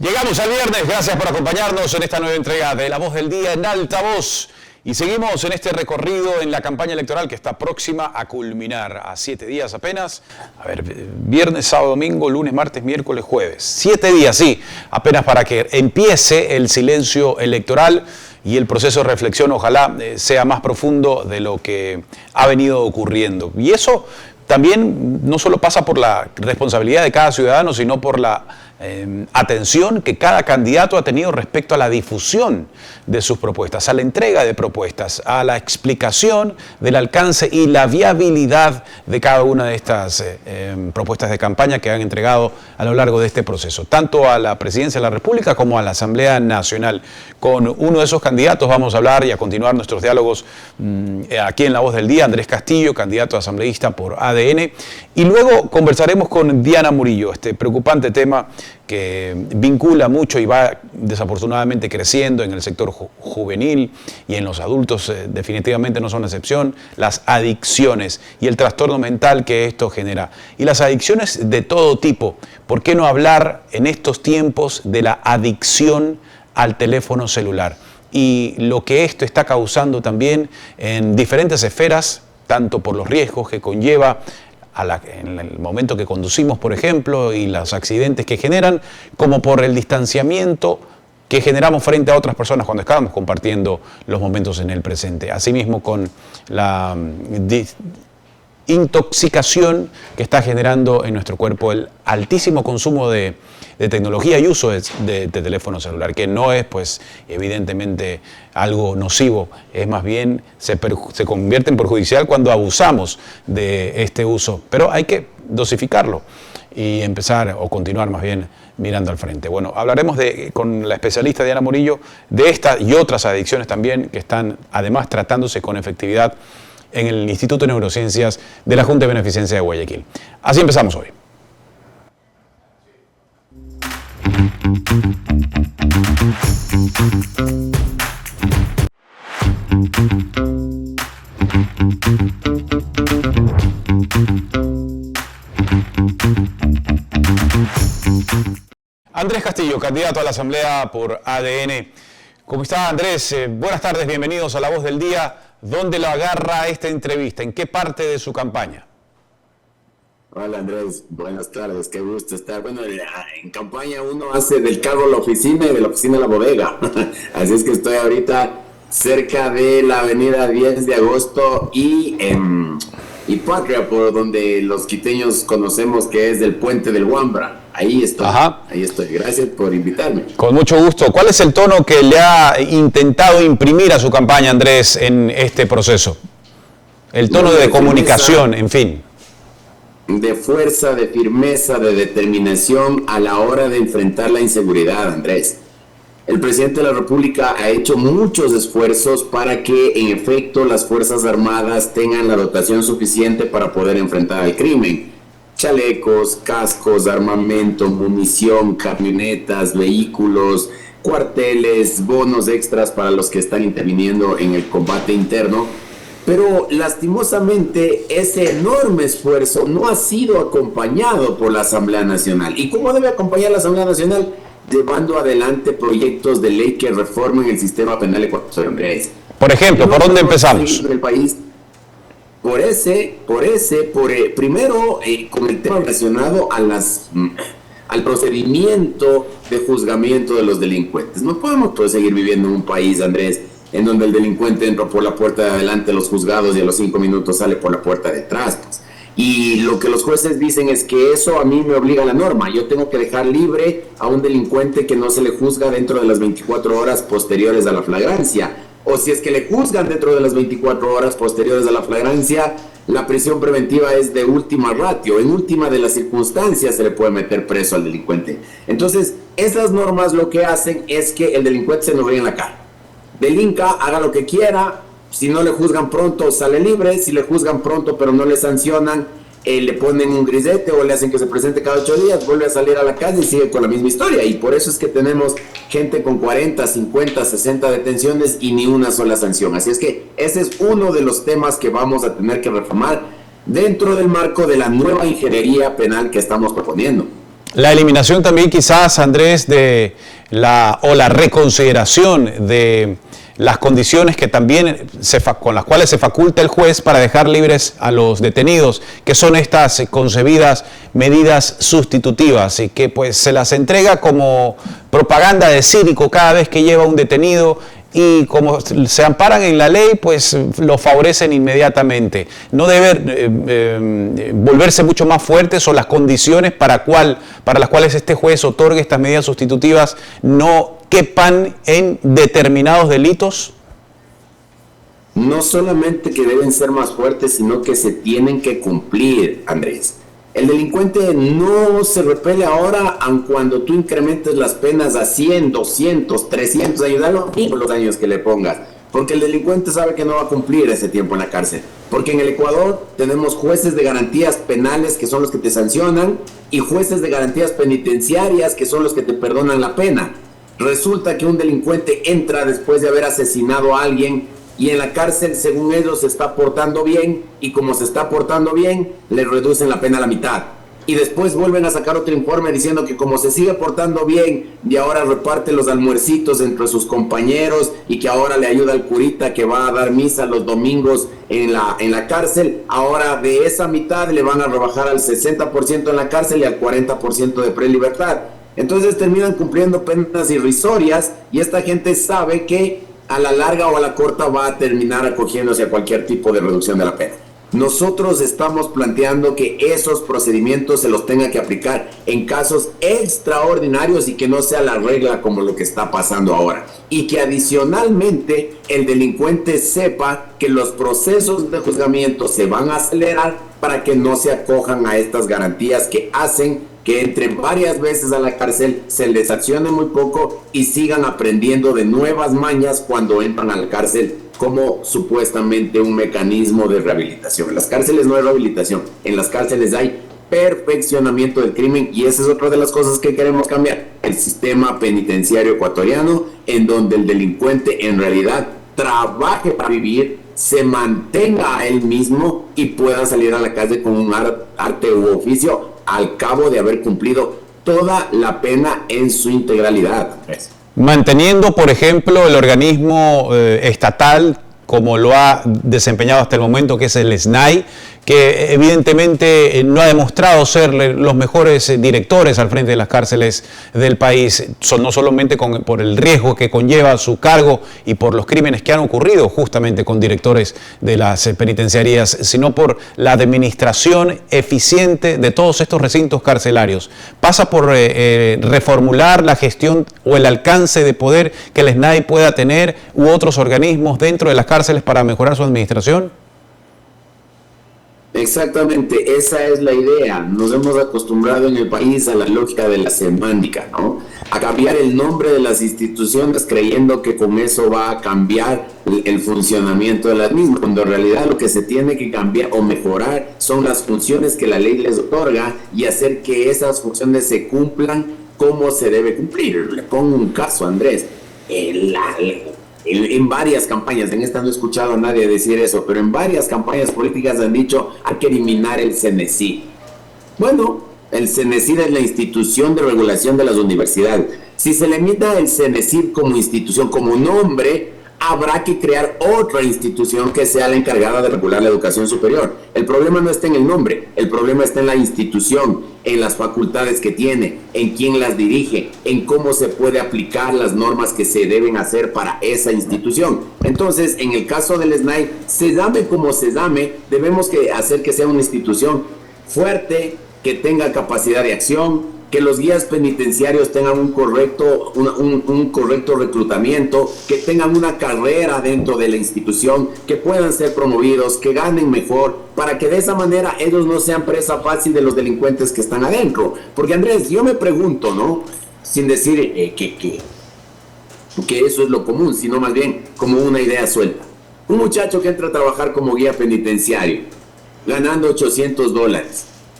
Llegamos al viernes, gracias por acompañarnos en esta nueva entrega de La Voz del Día en Altavoz. Y seguimos en este recorrido en la campaña electoral que está próxima a culminar a 7 días apenas. A ver, viernes, sábado, domingo, lunes, martes, miércoles, jueves. 7 días, sí, apenas para que empiece el silencio electoral y el proceso de reflexión ojalá sea más profundo de lo que ha venido ocurriendo. Y eso también no solo pasa por la responsabilidad de cada ciudadano, sino por la atención que cada candidato ha tenido respecto a la difusión de sus propuestas, a la entrega de propuestas, a la explicación del alcance y la viabilidad de cada una de estas propuestas de campaña que han entregado a lo largo de este proceso, tanto a la Presidencia de la República como a la Asamblea Nacional. Con uno de esos candidatos vamos a hablar y a continuar nuestros diálogos aquí en La Voz del Día, Andrés Castillo, candidato a asambleísta por ADN, y luego conversaremos con Diana Murillo, este preocupante tema que vincula mucho y va desafortunadamente creciendo en el sector juvenil y en los adultos, definitivamente no son la excepción, las adicciones y el trastorno mental que esto genera. Y las adicciones de todo tipo. ¿Por qué no hablar en estos tiempos de la adicción al teléfono celular? Y lo que esto está causando también en diferentes esferas, tanto por los riesgos que conlleva en el momento que conducimos, por ejemplo, y los accidentes que generan, como por el distanciamiento que generamos frente a otras personas cuando estamos compartiendo los momentos en el presente. Asimismo, con la intoxicación que está generando en nuestro cuerpo el altísimo consumo de tecnología y uso de teléfono celular, que no es, pues, evidentemente algo nocivo, es más bien, se convierte en perjudicial cuando abusamos de este uso, pero hay que dosificarlo y empezar, o continuar más bien, mirando al frente. Bueno, hablaremos con la especialista Diana Murillo de esta y otras adicciones también que están, además, tratándose con efectividad en el Instituto de Neurociencias de la Junta de Beneficencia de Guayaquil. Así empezamos hoy. Andrés Castillo, candidato a la Asamblea por ADN. ¿Cómo está, Andrés? Buenas tardes, bienvenidos a La Voz del Día. ¿Dónde lo agarra esta entrevista? ¿En qué parte de su campaña? Hola Andrés, buenas tardes, qué gusto estar. Bueno, en campaña uno hace del carro la oficina y de la oficina la bodega. Así es que estoy ahorita cerca de la avenida 10 de agosto y Patria, por donde los quiteños conocemos que es del puente del Huambra. Ahí estoy. Ajá. Ahí estoy. Gracias por invitarme. Con mucho gusto. ¿Cuál es el tono que le ha intentado imprimir a su campaña, Andrés, en este proceso? El tono de comunicación, en fin. De fuerza, de firmeza, de determinación a la hora de enfrentar la inseguridad, Andrés. El presidente de la República ha hecho muchos esfuerzos para que, en efecto, las Fuerzas Armadas tengan la dotación suficiente para poder enfrentar al crimen. Chalecos, cascos, armamento, munición, camionetas, vehículos, cuarteles, bonos extras para los que están interviniendo en el combate interno. Pero lastimosamente ese enorme esfuerzo no ha sido acompañado por la Asamblea Nacional. ¿Y cómo debe acompañar la Asamblea Nacional? Llevando adelante proyectos de ley que reformen el sistema penal ecuatoriano. Por ejemplo, ¿por dónde empezamos? El país. Primero, con el tema relacionado al procedimiento de juzgamiento de los delincuentes. No podemos seguir viviendo en un país, Andrés, en donde el delincuente entra por la puerta de adelante a los juzgados y a los 5 minutos sale por la puerta de atrás. Pues. Y lo que los jueces dicen es que eso a mí me obliga a la norma. Yo tengo que dejar libre a un delincuente que no se le juzga dentro de las 24 horas posteriores a la flagrancia. O si es que le juzgan dentro de las 24 horas posteriores a la flagrancia, la prisión preventiva es de última ratio. En última de las circunstancias se le puede meter preso al delincuente. Entonces, esas normas lo que hacen es que el delincuente se nos ríe en la cara. Delinca, haga lo que quiera, si no le juzgan pronto sale libre, si le juzgan pronto pero no le sancionan, le ponen un grisete o le hacen que se presente cada 8 días, vuelve a salir a la calle y sigue con la misma historia. Y por eso es que tenemos gente con 40, 50, 60 detenciones y ni una sola sanción. Así es que ese es uno de los temas que vamos a tener que reformar dentro del marco de la nueva ingeniería penal que estamos proponiendo. La eliminación también quizás, Andrés, de la reconsideración de las condiciones que también con las cuales se faculta el juez para dejar libres a los detenidos, que son estas concebidas medidas sustitutivas y que pues se las entrega como propaganda de circo cada vez que lleva un detenido, y como se amparan en la ley, pues lo favorecen inmediatamente. No debe volverse mucho más fuertes, o las condiciones para las cuales este juez otorgue estas medidas sustitutivas no quepan en determinados delitos. No solamente que deben ser más fuertes, sino que se tienen que cumplir, Andrés. El delincuente no se repele ahora, aun cuando tú incrementes las penas a 100, 200, 300 años, da lo mismo los años que le pongas, porque el delincuente sabe que no va a cumplir ese tiempo en la cárcel. Porque en el Ecuador tenemos jueces de garantías penales, que son los que te sancionan, y jueces de garantías penitenciarias, que son los que te perdonan la pena. Resulta que un delincuente entra después de haber asesinado a alguien, y en la cárcel, según ellos, se está portando bien, y como se está portando bien, le reducen la pena a la mitad. Y después vuelven a sacar otro informe diciendo que como se sigue portando bien, y ahora reparte los almuercitos entre sus compañeros, y que ahora le ayuda al curita que va a dar misa los domingos en la cárcel, ahora de esa mitad le van a rebajar al 60% en la cárcel y al 40% de prelibertad. Entonces terminan cumpliendo penas irrisorias, y esta gente sabe que a la larga o a la corta va a terminar acogiéndose a cualquier tipo de reducción de la pena. Nosotros estamos planteando que esos procedimientos se los tenga que aplicar en casos extraordinarios y que no sea la regla como lo que está pasando ahora. Y que adicionalmente el delincuente sepa que los procesos de juzgamiento se van a acelerar para que no se acojan a estas garantías que hacen que entren varias veces a la cárcel, se les accione muy poco y sigan aprendiendo de nuevas mañas cuando entran a la cárcel, como supuestamente un mecanismo de rehabilitación. En las cárceles no hay rehabilitación, en las cárceles hay perfeccionamiento del crimen, y esa es otra de las cosas que queremos cambiar. El sistema penitenciario ecuatoriano, en donde el delincuente en realidad trabaje para vivir, se mantenga a él mismo y pueda salir a la calle con un arte u oficio al cabo de haber cumplido toda la pena en su integralidad. Manteniendo, por ejemplo, el organismo estatal como lo ha desempeñado hasta el momento, que es el SNAI, que evidentemente no ha demostrado ser los mejores directores al frente de las cárceles del país, no solamente por el riesgo que conlleva su cargo y por los crímenes que han ocurrido justamente con directores de las penitenciarías, sino por la administración eficiente de todos estos recintos carcelarios. Pasa por reformular la gestión o el alcance de poder que el SNAI pueda tener u otros organismos dentro de las cárceles para mejorar su administración. Exactamente, esa es la idea. Nos hemos acostumbrado en el país a la lógica de la semántica, ¿no? A cambiar el nombre de las instituciones creyendo que con eso va a cambiar el funcionamiento de las mismas, cuando en realidad lo que se tiene que cambiar o mejorar son las funciones que la ley les otorga y hacer que esas funciones se cumplan como se debe cumplir. Le pongo un caso, Andrés. En varias campañas, en esta no he escuchado a nadie decir eso, pero en varias campañas políticas han dicho hay que eliminar el CENESID. Bueno, el CENESID es la institución de regulación de las universidades. Si se limita el CENESID como institución, como nombre, habrá que crear otra institución que sea la encargada de regular la educación superior. El problema no está en el nombre, el problema está en la institución, en las facultades que tiene, en quién las dirige, en cómo se puede aplicar las normas que se deben hacer para esa institución. Entonces, en el caso del SNAI, se llame como se llame, debemos hacer que sea una institución fuerte, que tenga capacidad de acción, que los guías penitenciarios tengan un correcto reclutamiento, que tengan una carrera dentro de la institución, que puedan ser promovidos, que ganen mejor, para que de esa manera ellos no sean presa fácil de los delincuentes que están adentro. Porque, Andrés, yo me pregunto, ¿no? Sin decir que eso es lo común, sino más bien como una idea suelta. Un muchacho que entra a trabajar como guía penitenciario, ganando $800.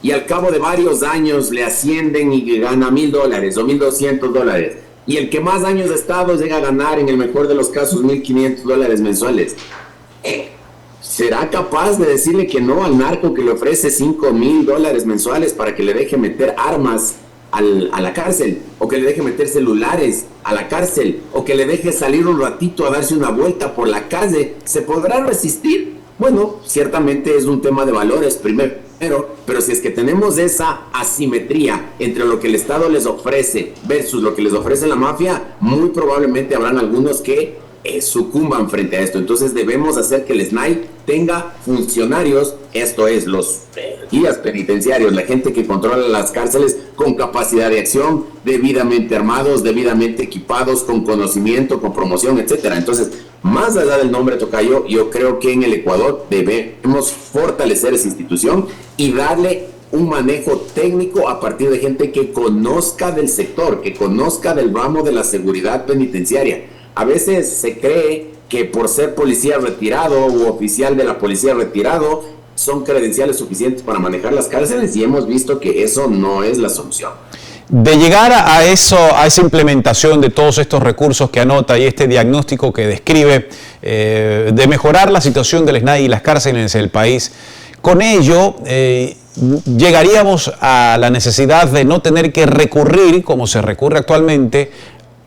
Y al cabo de varios años le ascienden y gana $1,000 o $1,200. Y el que más años ha estado llega a ganar, en el mejor de los casos, $1,500 mensuales. ¿Será capaz de decirle que no al narco que le ofrece $5,000 mensuales para que le deje meter armas a la cárcel? O que le deje meter celulares a la cárcel, o que le deje salir un ratito a darse una vuelta por la calle. ¿Se podrá resistir? Bueno, ciertamente es un tema de valores primero, pero si es que tenemos esa asimetría entre lo que el Estado les ofrece versus lo que les ofrece la mafia, muy probablemente habrán algunos que sucumban frente a esto. Entonces debemos hacer que el SNAI tenga funcionarios, esto es, los guías penitenciarios, la gente que controla las cárceles, con capacidad de acción, debidamente armados, debidamente equipados, con conocimiento, con promoción, etcétera. Entonces, más allá del nombre, tocayo, yo creo que en el Ecuador debemos fortalecer esa institución y darle un manejo técnico a partir de gente que conozca del sector, que conozca del ramo de la seguridad penitenciaria. A veces se cree que por ser policía retirado u oficial de la policía retirado son credenciales suficientes para manejar las cárceles, y hemos visto que eso no es la solución. De llegar a esa implementación de todos estos recursos que anota y este diagnóstico que describe, de mejorar la situación del SNAI y las cárceles en el país, con ello llegaríamos a la necesidad de no tener que recurrir, como se recurre actualmente,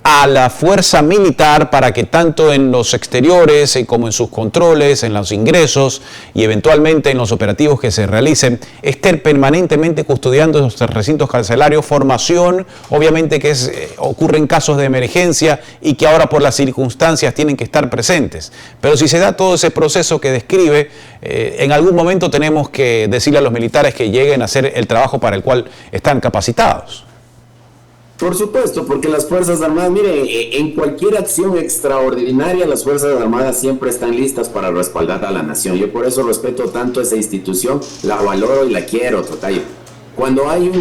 a la fuerza militar para que tanto en los exteriores como en sus controles, en los ingresos y eventualmente en los operativos que se realicen, estén permanentemente custodiando los recintos carcelarios, formación, obviamente que ocurren casos de emergencia y que ahora por las circunstancias tienen que estar presentes. Pero si se da todo ese proceso que describe, en algún momento tenemos que decirle a los militares que lleguen a hacer el trabajo para el cual están capacitados. Por supuesto, porque las Fuerzas Armadas, mire, en cualquier acción extraordinaria, las Fuerzas Armadas siempre están listas para respaldar a la nación. Yo por eso respeto tanto a esa institución, la valoro y la quiero, tocayo. Cuando hay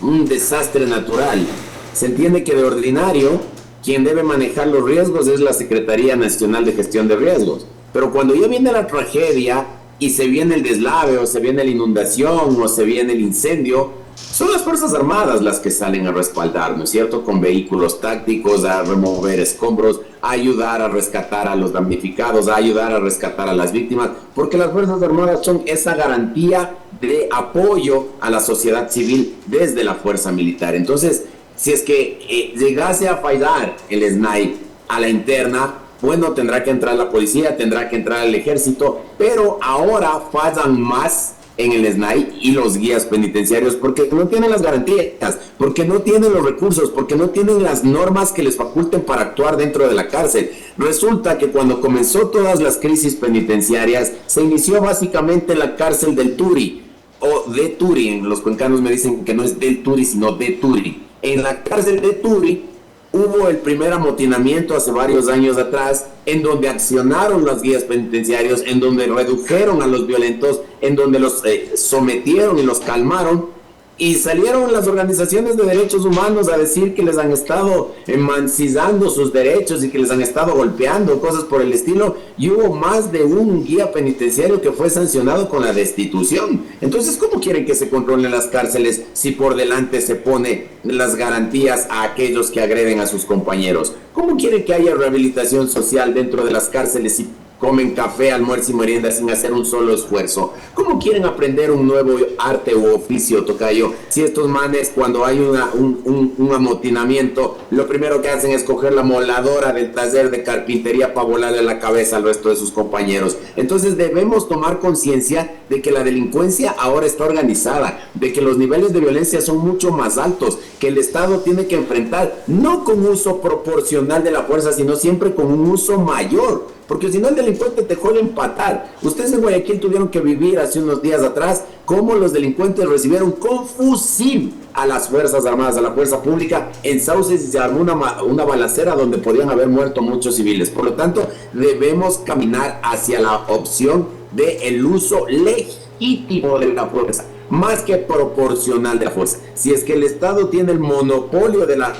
un desastre natural, se entiende que de ordinario, quien debe manejar los riesgos es la Secretaría Nacional de Gestión de Riesgos. Pero cuando ya viene la tragedia y se viene el deslave, o se viene la inundación, o se viene el incendio, son las Fuerzas Armadas las que salen a respaldar, ¿no es cierto? Con vehículos tácticos, a remover escombros, a ayudar a rescatar a los damnificados, a ayudar a rescatar a las víctimas, porque las Fuerzas Armadas son esa garantía de apoyo a la sociedad civil desde la fuerza militar. Entonces, si es que llegase a fallar el SNAI a la interna, bueno, tendrá que entrar la policía, tendrá que entrar el ejército, pero ahora fallan más en el SNAI y los guías penitenciarios porque no tienen las garantías, porque no tienen los recursos, porque no tienen las normas que les faculten para actuar dentro de la cárcel. Resulta que cuando comenzó todas las crisis penitenciarias, se inició básicamente en la cárcel del Turi, o de Turi. Los cuencanos me dicen que no es del Turi, sino de Turi. En la cárcel de Turi hubo el primer amotinamiento hace varios años atrás, en donde accionaron los guías penitenciarios, en donde redujeron a los violentos, en donde los sometieron y los calmaron, y salieron las organizaciones de derechos humanos a decir que les han estado mancillando sus derechos y que les han estado golpeando, cosas por el estilo, y hubo más de un guía penitenciario que fue sancionado con la destitución. Entonces, ¿cómo quieren que se controlen las cárceles si por delante se pone las garantías a aquellos que agreden a sus compañeros? ¿Cómo quieren que haya rehabilitación social dentro de las cárceles si comen café, almuerzo y merienda sin hacer un solo esfuerzo? ¿Cómo quieren aprender un nuevo arte u oficio, tocayo, si estos manes, cuando hay un amotinamiento, lo primero que hacen es coger la moladora del taller de carpintería para volarle la cabeza al resto de sus compañeros? Entonces debemos tomar conciencia de que la delincuencia ahora está organizada, de que los niveles de violencia son mucho más altos, que el Estado tiene que enfrentar no con uso proporcional de la fuerza, sino siempre con un uso mayor. Porque si no, el delincuente te juega empatar. Ustedes en Guayaquil tuvieron que vivir hace unos días atrás cómo los delincuentes recibieron con fusil a las Fuerzas Armadas, a la fuerza pública en Sauces, y se armó una balacera donde podían haber muerto muchos civiles. Por lo tanto, debemos caminar hacia la opción del uso legítimo de la fuerza, más que proporcional de la fuerza. Si es que el Estado tiene el monopolio de la...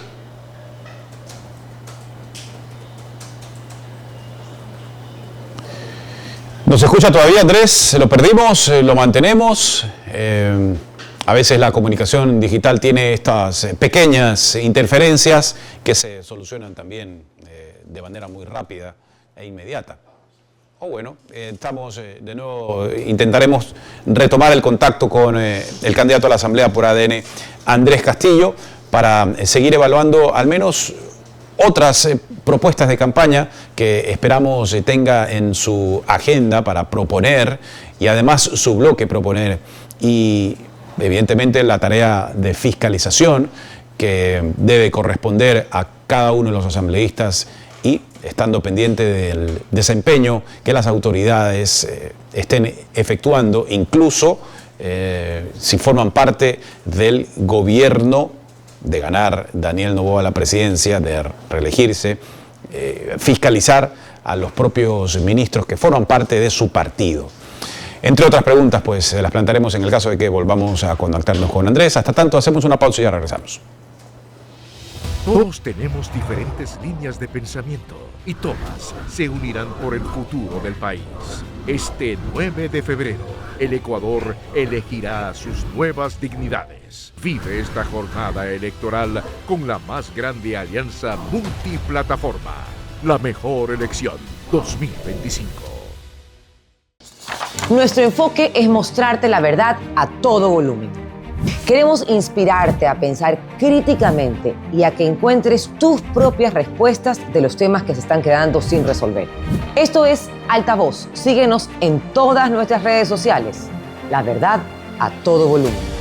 ¿Nos escucha todavía, Andrés? ¿Lo perdimos? ¿Lo mantenemos? A veces la comunicación digital tiene estas pequeñas interferencias que se solucionan también de manera muy rápida e inmediata. Bueno, estamos de nuevo, intentaremos retomar el contacto con el candidato a la Asamblea por ADN, Andrés Castillo, para seguir evaluando al menos otras propuestas de campaña que esperamos tenga en su agenda para proponer y además su bloque proponer. Y evidentemente la tarea de fiscalización que debe corresponder a cada uno de los asambleístas y estando pendiente del desempeño que las autoridades estén efectuando, incluso si forman parte del gobierno de ganar Daniel Noboa la presidencia, de reelegirse, fiscalizar a los propios ministros que forman parte de su partido. Entre otras preguntas, pues las plantearemos en el caso de que volvamos a contactarnos con Andrés. Hasta tanto, hacemos una pausa y ya regresamos. Todos tenemos diferentes líneas de pensamiento y todas se unirán por el futuro del país. Este 9 de febrero, el Ecuador elegirá sus nuevas dignidades. Vive esta jornada electoral con la más grande alianza multiplataforma. La mejor elección 2025. Nuestro enfoque es mostrarte la verdad a todo volumen. Queremos inspirarte a pensar críticamente y a que encuentres tus propias respuestas de los temas que se están quedando sin resolver. Esto es Altavoz. Síguenos en todas nuestras redes sociales. La verdad a todo volumen.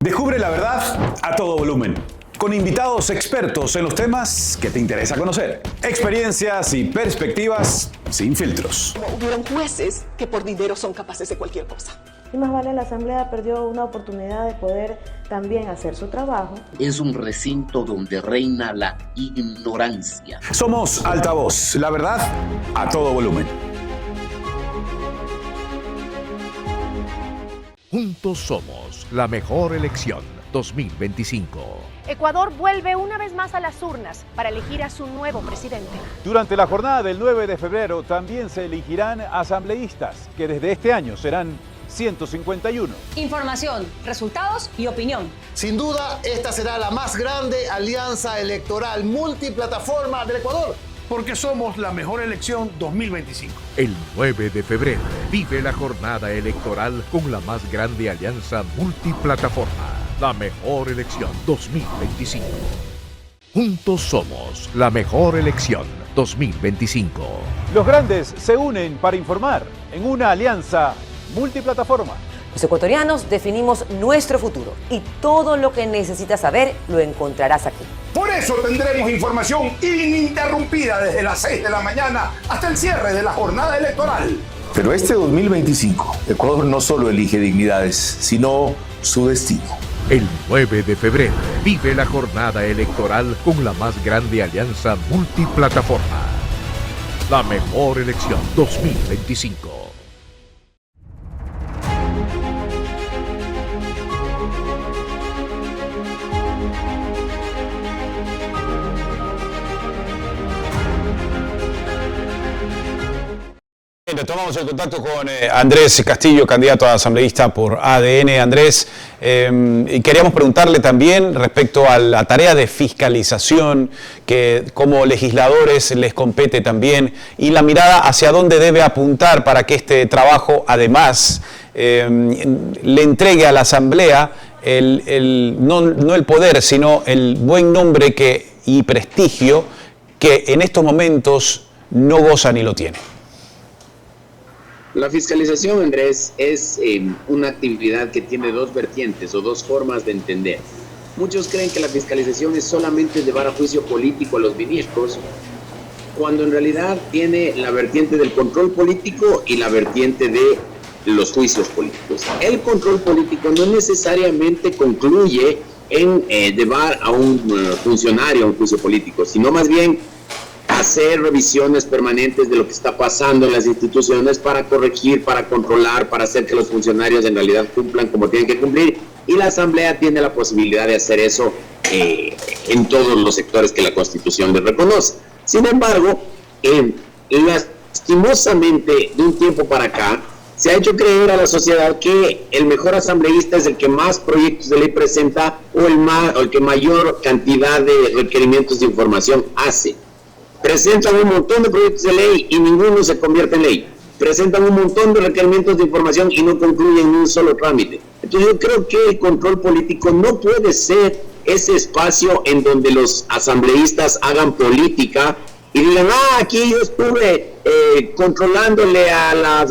Descubre la verdad a todo volumen, con invitados expertos en los temas que te interesa conocer. Experiencias y perspectivas sin filtros. Hubieron jueces que por dinero son capaces de cualquier cosa. Y más vale la Asamblea perdió una oportunidad de poder también hacer su trabajo. Es un recinto donde reina la ignorancia. Somos Altavoz, la verdad a todo volumen. Juntos somos la mejor elección 2025. Ecuador vuelve una vez más a las urnas para elegir a su nuevo presidente. Durante la jornada del 9 de febrero también se elegirán asambleístas, que desde este año serán 151. Información, resultados y opinión. Sin duda, esta será la más grande alianza electoral multiplataforma del Ecuador, porque somos la mejor elección 2025. El 9 de febrero vive la jornada electoral con la más grande alianza multiplataforma. La mejor elección 2025. Juntos somos la mejor elección 2025. Los grandes se unen para informar en una alianza multiplataforma. Los ecuatorianos definimos nuestro futuro y todo lo que necesitas saber lo encontrarás aquí. Por eso tendremos información ininterrumpida desde las 6 de la mañana hasta el cierre de la jornada electoral. Pero este 2025, Ecuador no solo elige dignidades, sino su destino. El 9 de febrero vive la jornada electoral con la más grande alianza multiplataforma. La mejor elección 2025. Retomamos el contacto con Andrés Castillo, candidato a asambleísta por ADN. Andrés, y queríamos preguntarle también respecto a la tarea de fiscalización que como legisladores les compete también y la mirada hacia dónde debe apuntar para que este trabajo además le entregue a la Asamblea no el poder, sino el buen nombre y prestigio que en estos momentos no goza ni lo tiene. La fiscalización, Andrés, es una actividad que tiene dos vertientes o dos formas de entender. Muchos creen que la fiscalización es solamente llevar a juicio político a los ministros, cuando en realidad tiene la vertiente del control político y la vertiente de los juicios políticos. El control político no necesariamente concluye en llevar a un funcionario a un juicio político, sino más bien hacer revisiones permanentes de lo que está pasando en las instituciones para corregir, para controlar, para hacer que los funcionarios en realidad cumplan como tienen que cumplir. Y la Asamblea tiene la posibilidad de hacer eso en todos los sectores que la Constitución les reconoce. Sin embargo, lastimosamente, de un tiempo para acá, se ha hecho creer a la sociedad que el mejor asambleísta es el que más proyectos de ley presenta o el que mayor cantidad de requerimientos de información hace. Presentan un montón de proyectos de ley y ninguno se convierte en ley. Presentan un montón de requerimientos de información y no concluyen un solo trámite. Entonces yo creo que el control político no puede ser ese espacio en donde los asambleístas hagan política y digan, aquí yo estuve controlándole a la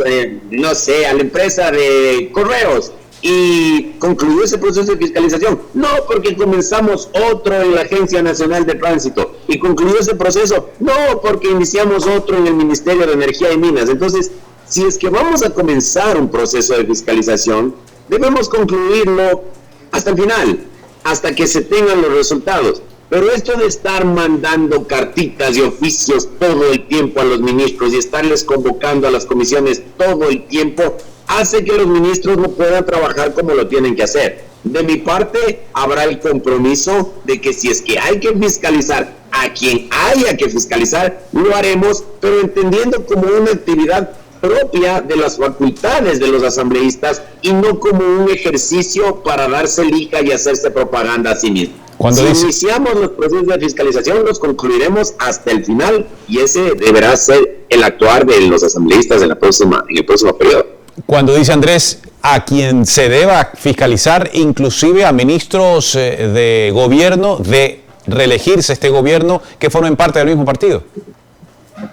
empresa de correos y concluyó ese proceso de fiscalización. No, porque comenzamos otro en la Agencia Nacional de Tránsito y concluyó ese proceso. No, porque iniciamos otro en el Ministerio de Energía y Minas. Entonces, si es que vamos a comenzar un proceso de fiscalización, debemos concluirlo hasta el final, hasta que se tengan los resultados. Pero esto de estar mandando cartitas y oficios todo el tiempo a los ministros y estarles convocando a las comisiones todo el tiempo, hace que los ministros no puedan trabajar como lo tienen que hacer. De mi parte, habrá el compromiso de que si es que hay que fiscalizar a quien haya que fiscalizar, lo haremos, pero entendiendo como una actividad propia de las facultades de los asambleístas y no como un ejercicio para darse lija y hacerse propaganda a sí mismo. Si iniciamos los procesos de fiscalización, los concluiremos hasta el final y ese deberá ser el actuar de los asambleístas en el próximo periodo. Cuando dice Andrés, a quien se deba fiscalizar, inclusive a ministros de gobierno, de reelegirse este gobierno, que formen parte del mismo partido.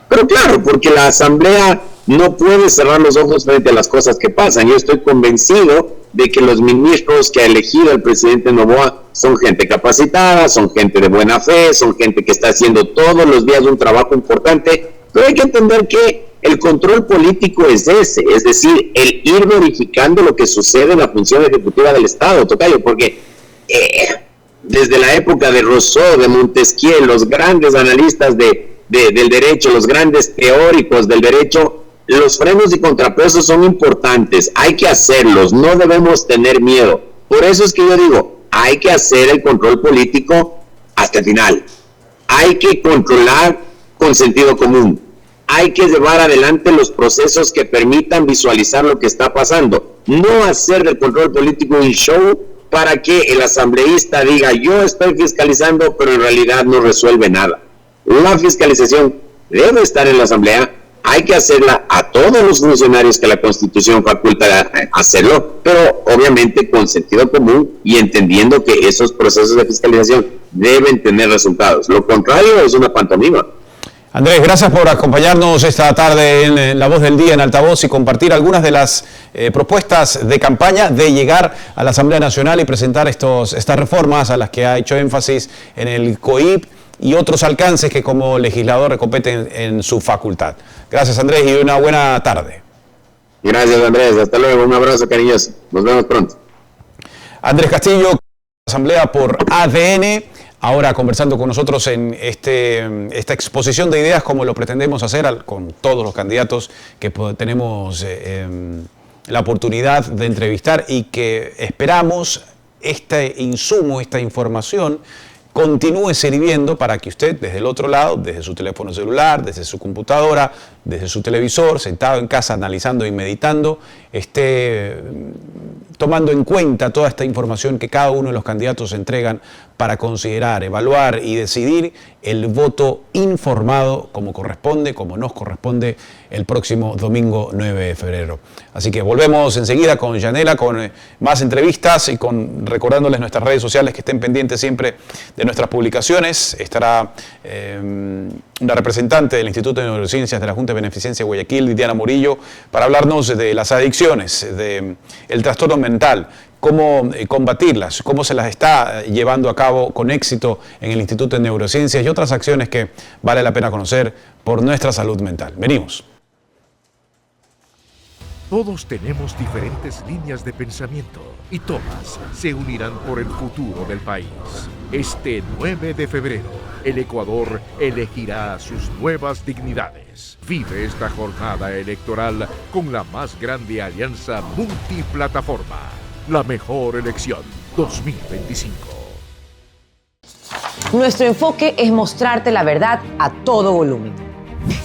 Pero claro, porque la Asamblea no puede cerrar los ojos frente a las cosas que pasan. Yo estoy convencido de que los ministros que ha elegido el presidente Noboa son gente capacitada, son gente de buena fe, son gente que está haciendo todos los días un trabajo importante, pero hay que entender que el control político es ese, es decir, el ir verificando lo que sucede en la función ejecutiva del Estado, tocayo, porque desde la época de Rousseau, de Montesquieu, los grandes analistas del derecho, los grandes teóricos del derecho, los frenos y contrapesos son importantes, hay que hacerlos, no debemos tener miedo. Por eso es que yo digo, hay que hacer el control político hasta el final. Hay que controlar con sentido común. Hay que llevar adelante los procesos que permitan visualizar lo que está pasando. No hacer del control político un show para que el asambleísta diga, yo estoy fiscalizando, pero en realidad no resuelve nada. La fiscalización debe estar en la Asamblea. Hay que hacerla a todos los funcionarios que la Constitución faculta hacerlo, pero obviamente con sentido común y entendiendo que esos procesos de fiscalización deben tener resultados. Lo contrario es una pantomima. Andrés, gracias por acompañarnos esta tarde en La Voz del Día en Altavoz y compartir algunas de las propuestas de campaña de llegar a la Asamblea Nacional y presentar estas reformas a las que ha hecho énfasis en el COIP y otros alcances que como legislador le competen en su facultad. Gracias, Andrés, y una buena tarde. Gracias, Andrés. Hasta luego. Un abrazo cariñoso. Nos vemos pronto. Andrés Castillo, Asamblea por ADN, ahora conversando con nosotros en esta exposición de ideas como lo pretendemos hacer con todos los candidatos que tenemos la oportunidad de entrevistar y que esperamos este insumo, esta información continúe sirviendo para que usted desde el otro lado, desde su teléfono celular, desde su computadora, desde su televisor, sentado en casa analizando y meditando, esté tomando en cuenta toda esta información que cada uno de los candidatos entregan para considerar, evaluar y decidir el voto informado como corresponde, como nos corresponde el próximo domingo 9 de febrero. Así que volvemos enseguida con Yanela, con más entrevistas y recordándoles nuestras redes sociales que estén pendientes siempre de nuestras publicaciones. Estará una representante del Instituto de Neurociencias de la Junta de Beneficencia de Guayaquil, Diana Murillo, para hablarnos de las adicciones, del trastorno mental, cómo combatirlas, cómo se las está llevando a cabo con éxito en el Instituto de Neurociencias y otras acciones que vale la pena conocer por nuestra salud mental. Venimos. Todos tenemos diferentes líneas de pensamiento y Tomás se unirán por el futuro del país. Este 9 de febrero, el Ecuador elegirá a sus nuevas dignidades. Vive esta jornada electoral con la más grande alianza multiplataforma. La mejor elección 2025. Nuestro enfoque es mostrarte la verdad a todo volumen.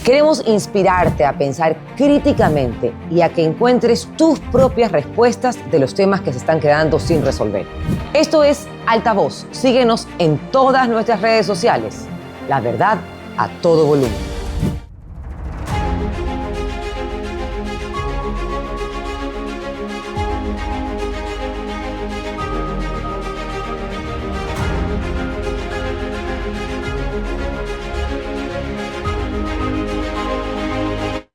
Queremos inspirarte a pensar críticamente y a que encuentres tus propias respuestas de los temas que se están quedando sin resolver. Esto es Altavoz. Síguenos en todas nuestras redes sociales. La verdad a todo volumen.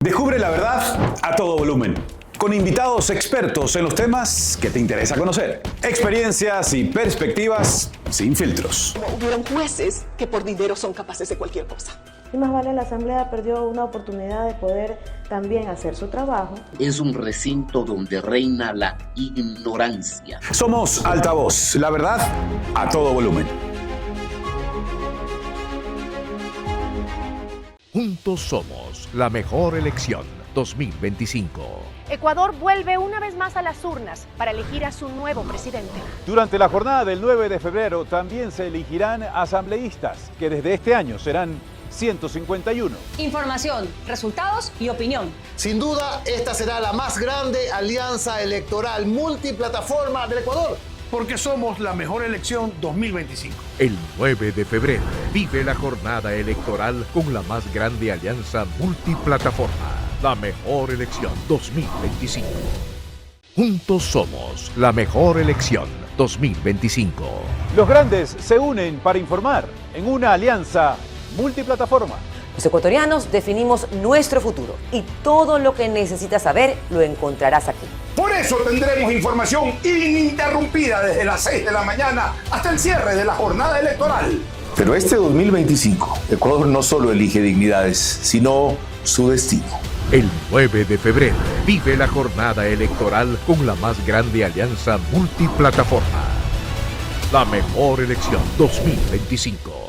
Descubre la verdad a todo volumen, con invitados expertos en los temas que te interesa conocer. Experiencias y perspectivas sin filtros. Hubieron jueces que por dinero son capaces de cualquier cosa. Y más vale, la Asamblea perdió una oportunidad de poder también hacer su trabajo. Es un recinto donde reina la ignorancia. Somos Altavoz, la verdad a todo volumen. Juntos somos la mejor elección 2025. Ecuador vuelve una vez más a las urnas para elegir a su nuevo presidente. Durante la jornada del 9 de febrero también se elegirán asambleístas, que desde este año serán 151. Información, resultados y opinión. Sin duda, esta será la más grande alianza electoral multiplataforma del Ecuador, porque somos la mejor elección 2025. El 9 de febrero vive la jornada electoral con la más grande alianza multiplataforma. La mejor elección 2025. Juntos somos la mejor elección 2025. Los grandes se unen para informar en una alianza multiplataforma. Los ecuatorianos definimos nuestro futuro y todo lo que necesitas saber lo encontrarás aquí. Por eso tendremos información ininterrumpida desde las 6 de la mañana hasta el cierre de la jornada electoral. Pero este 2025, Ecuador no solo elige dignidades, sino su destino. El 9 de febrero vive la jornada electoral con la más grande alianza multiplataforma. La mejor elección 2025.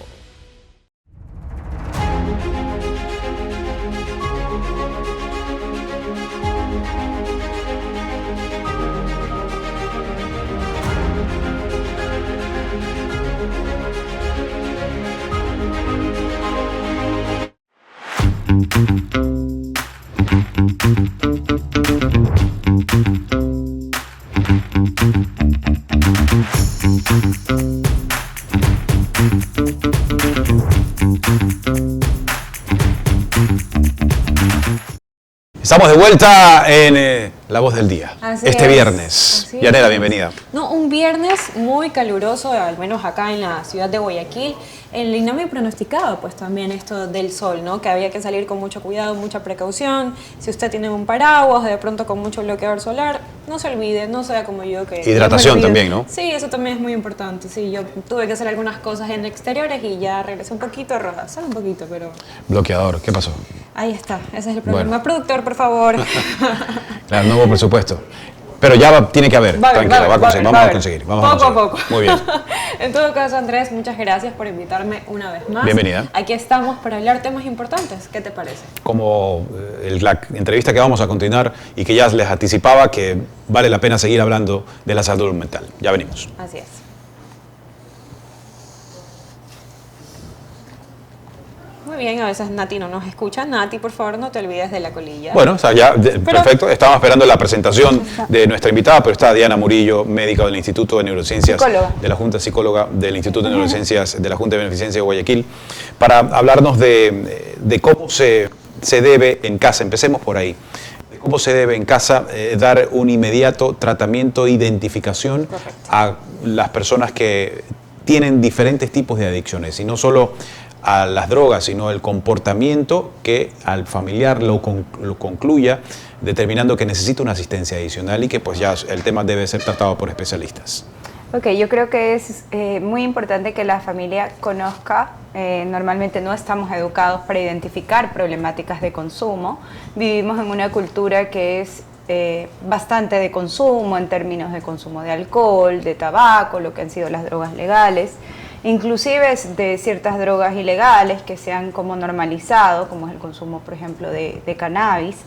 Estamos de vuelta en La Voz del Día. Viernes. Yanela, bienvenida. No, un viernes muy caluroso, al menos acá en la ciudad de Guayaquil. El INAME pronosticaba pues también esto del sol, ¿no? Que había que salir con mucho cuidado, mucha precaución. Si usted tiene un paraguas, de pronto con mucho bloqueador solar, no se olvide, no sea como yo que... Hidratación también, ¿no? Sí, eso también es muy importante. Sí, yo tuve que hacer algunas cosas en exteriores y ya regresé un poquito roja, solo un poquito, pero... Bloqueador, ¿qué pasó? Ahí está, ese es el problema. Bueno. Productor, por favor. Claro, nuevo presupuesto. Pero ya tiene que haber, tranquila, vamos a conseguir. Poco a poco. Muy bien. En todo caso, Andrés, muchas gracias por invitarme una vez más. Bienvenida. Aquí estamos para hablar temas importantes. ¿Qué te parece? Como la entrevista que vamos a continuar y que ya les anticipaba que vale la pena seguir hablando de la salud mental. Ya venimos. Así es. Muy bien, a veces Nati no nos escucha. Nati, por favor, no te olvides de la colilla. Bueno, perfecto. Estábamos esperando la presentación de nuestra invitada, pero está Diana Murillo, médica del Instituto de Neurociencias de la Junta, psicóloga del Instituto de Neurociencias de la Junta de Beneficencia de Guayaquil, para hablarnos de cómo se debe en casa. Empecemos por ahí. ¿Cómo se debe en casa dar un inmediato tratamiento e identificación a las personas que tienen diferentes tipos de adicciones? Y no solo a las drogas, sino el comportamiento que al familiar lo concluya, determinando que necesita una asistencia adicional y que pues ya el tema debe ser tratado por especialistas. Ok, yo creo que es muy importante que la familia conozca. Normalmente no estamos educados para identificar problemáticas de consumo. Vivimos en una cultura que es bastante de consumo en términos de consumo de alcohol, de tabaco, lo que han sido las drogas legales, inclusive de ciertas drogas ilegales que se han como normalizado, como es el consumo, por ejemplo, de cannabis.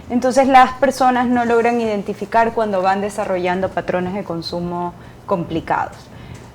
Entonces las personas no logran identificar cuando van desarrollando patrones de consumo complicados.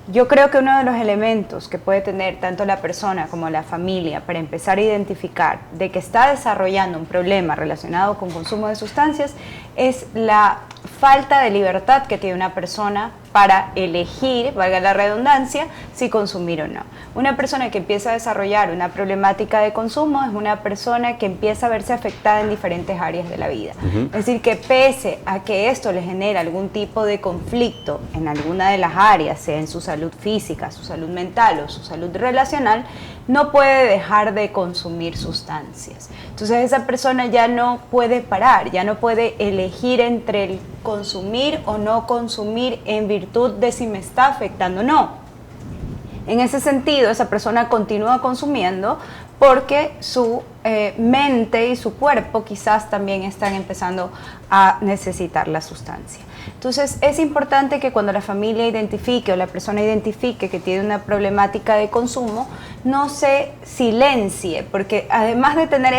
Yo creo que uno de los elementos que puede tener tanto la persona como la familia para empezar a identificar de que está desarrollando un problema relacionado con consumo de sustancias es la falta de libertad que tiene una persona para elegir, valga la redundancia, si consumir o no. Una persona que empieza a desarrollar una problemática de consumo es una persona que empieza a verse afectada en diferentes áreas de la vida. Es decir, que pese a que esto le genera algún tipo de conflicto en alguna de las áreas, sea en su salud física, su salud mental o su salud relacional, no puede dejar de consumir sustancias. Entonces esa persona ya no puede parar, ya no puede elegir entre el consumir o no consumir en virtud de si me está afectando o no. En ese sentido, esa persona continúa consumiendo porque su mente y su cuerpo quizás también están empezando a necesitar la sustancia. Entonces es importante que cuando la familia identifique o la persona identifique que tiene una problemática de consumo, no se silencie, porque además de tener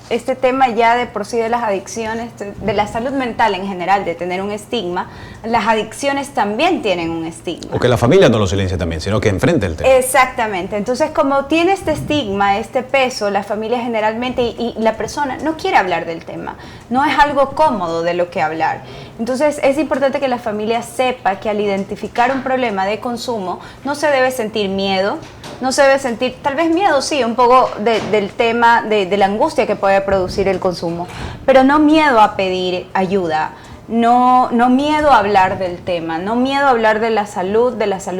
este tema ya de por sí de las adicciones, de la salud mental en general, de tener un estigma, las adicciones también tienen un estigma. O que la familia no lo silencie también, sino que enfrente el tema. Exactamente. Entonces, como tiene este estigma, este peso, la familia generalmente y la persona no quiere hablar del tema. No es algo cómodo de lo que hablar. Entonces, es importante que la familia sepa que al identificar un problema de consumo, no se debe sentir miedo, no se debe sentir, tal vez miedo sí, un poco del tema de la angustia que puede producir el consumo, pero no miedo a pedir ayuda, no miedo a hablar del tema, no miedo a hablar de la salud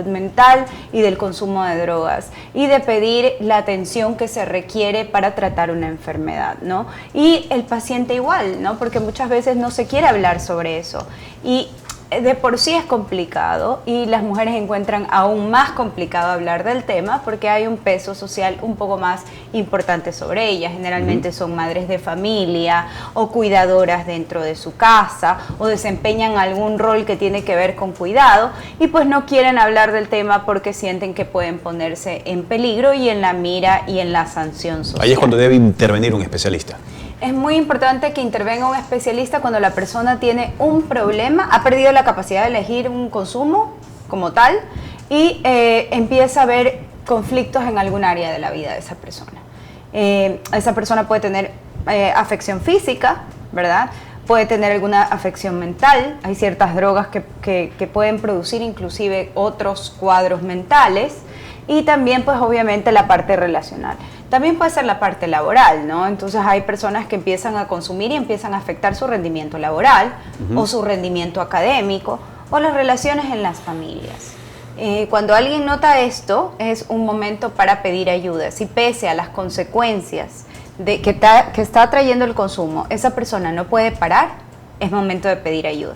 mental y del consumo de drogas y de pedir la atención que se requiere para tratar una enfermedad, ¿no? Y el paciente igual, ¿no? Porque muchas veces no se quiere hablar sobre eso y de por sí es complicado y las mujeres encuentran aún más complicado hablar del tema porque hay un peso social un poco más importante sobre ellas. Generalmente son madres de familia o cuidadoras dentro de su casa o desempeñan algún rol que tiene que ver con cuidado y pues no quieren hablar del tema porque sienten que pueden ponerse en peligro y en la mira y en la sanción social. Ahí es cuando debe intervenir un especialista. Es muy importante que intervenga un especialista cuando la persona tiene un problema, ha perdido la capacidad de elegir un consumo como tal y empieza a haber conflictos en algún área de la vida de esa persona. Esa persona puede tener afección física, ¿verdad? Puede tener alguna afección mental. Hay ciertas drogas que pueden producir inclusive otros cuadros mentales y también pues obviamente la parte relacional. También puede ser la parte laboral, ¿no? Entonces hay personas que empiezan a consumir y empiezan a afectar su rendimiento laboral o su rendimiento académico o las relaciones en las familias. Cuando alguien nota esto, es un momento para pedir ayuda. Si pese a las consecuencias que está trayendo el consumo, esa persona no puede parar, es momento de pedir ayuda.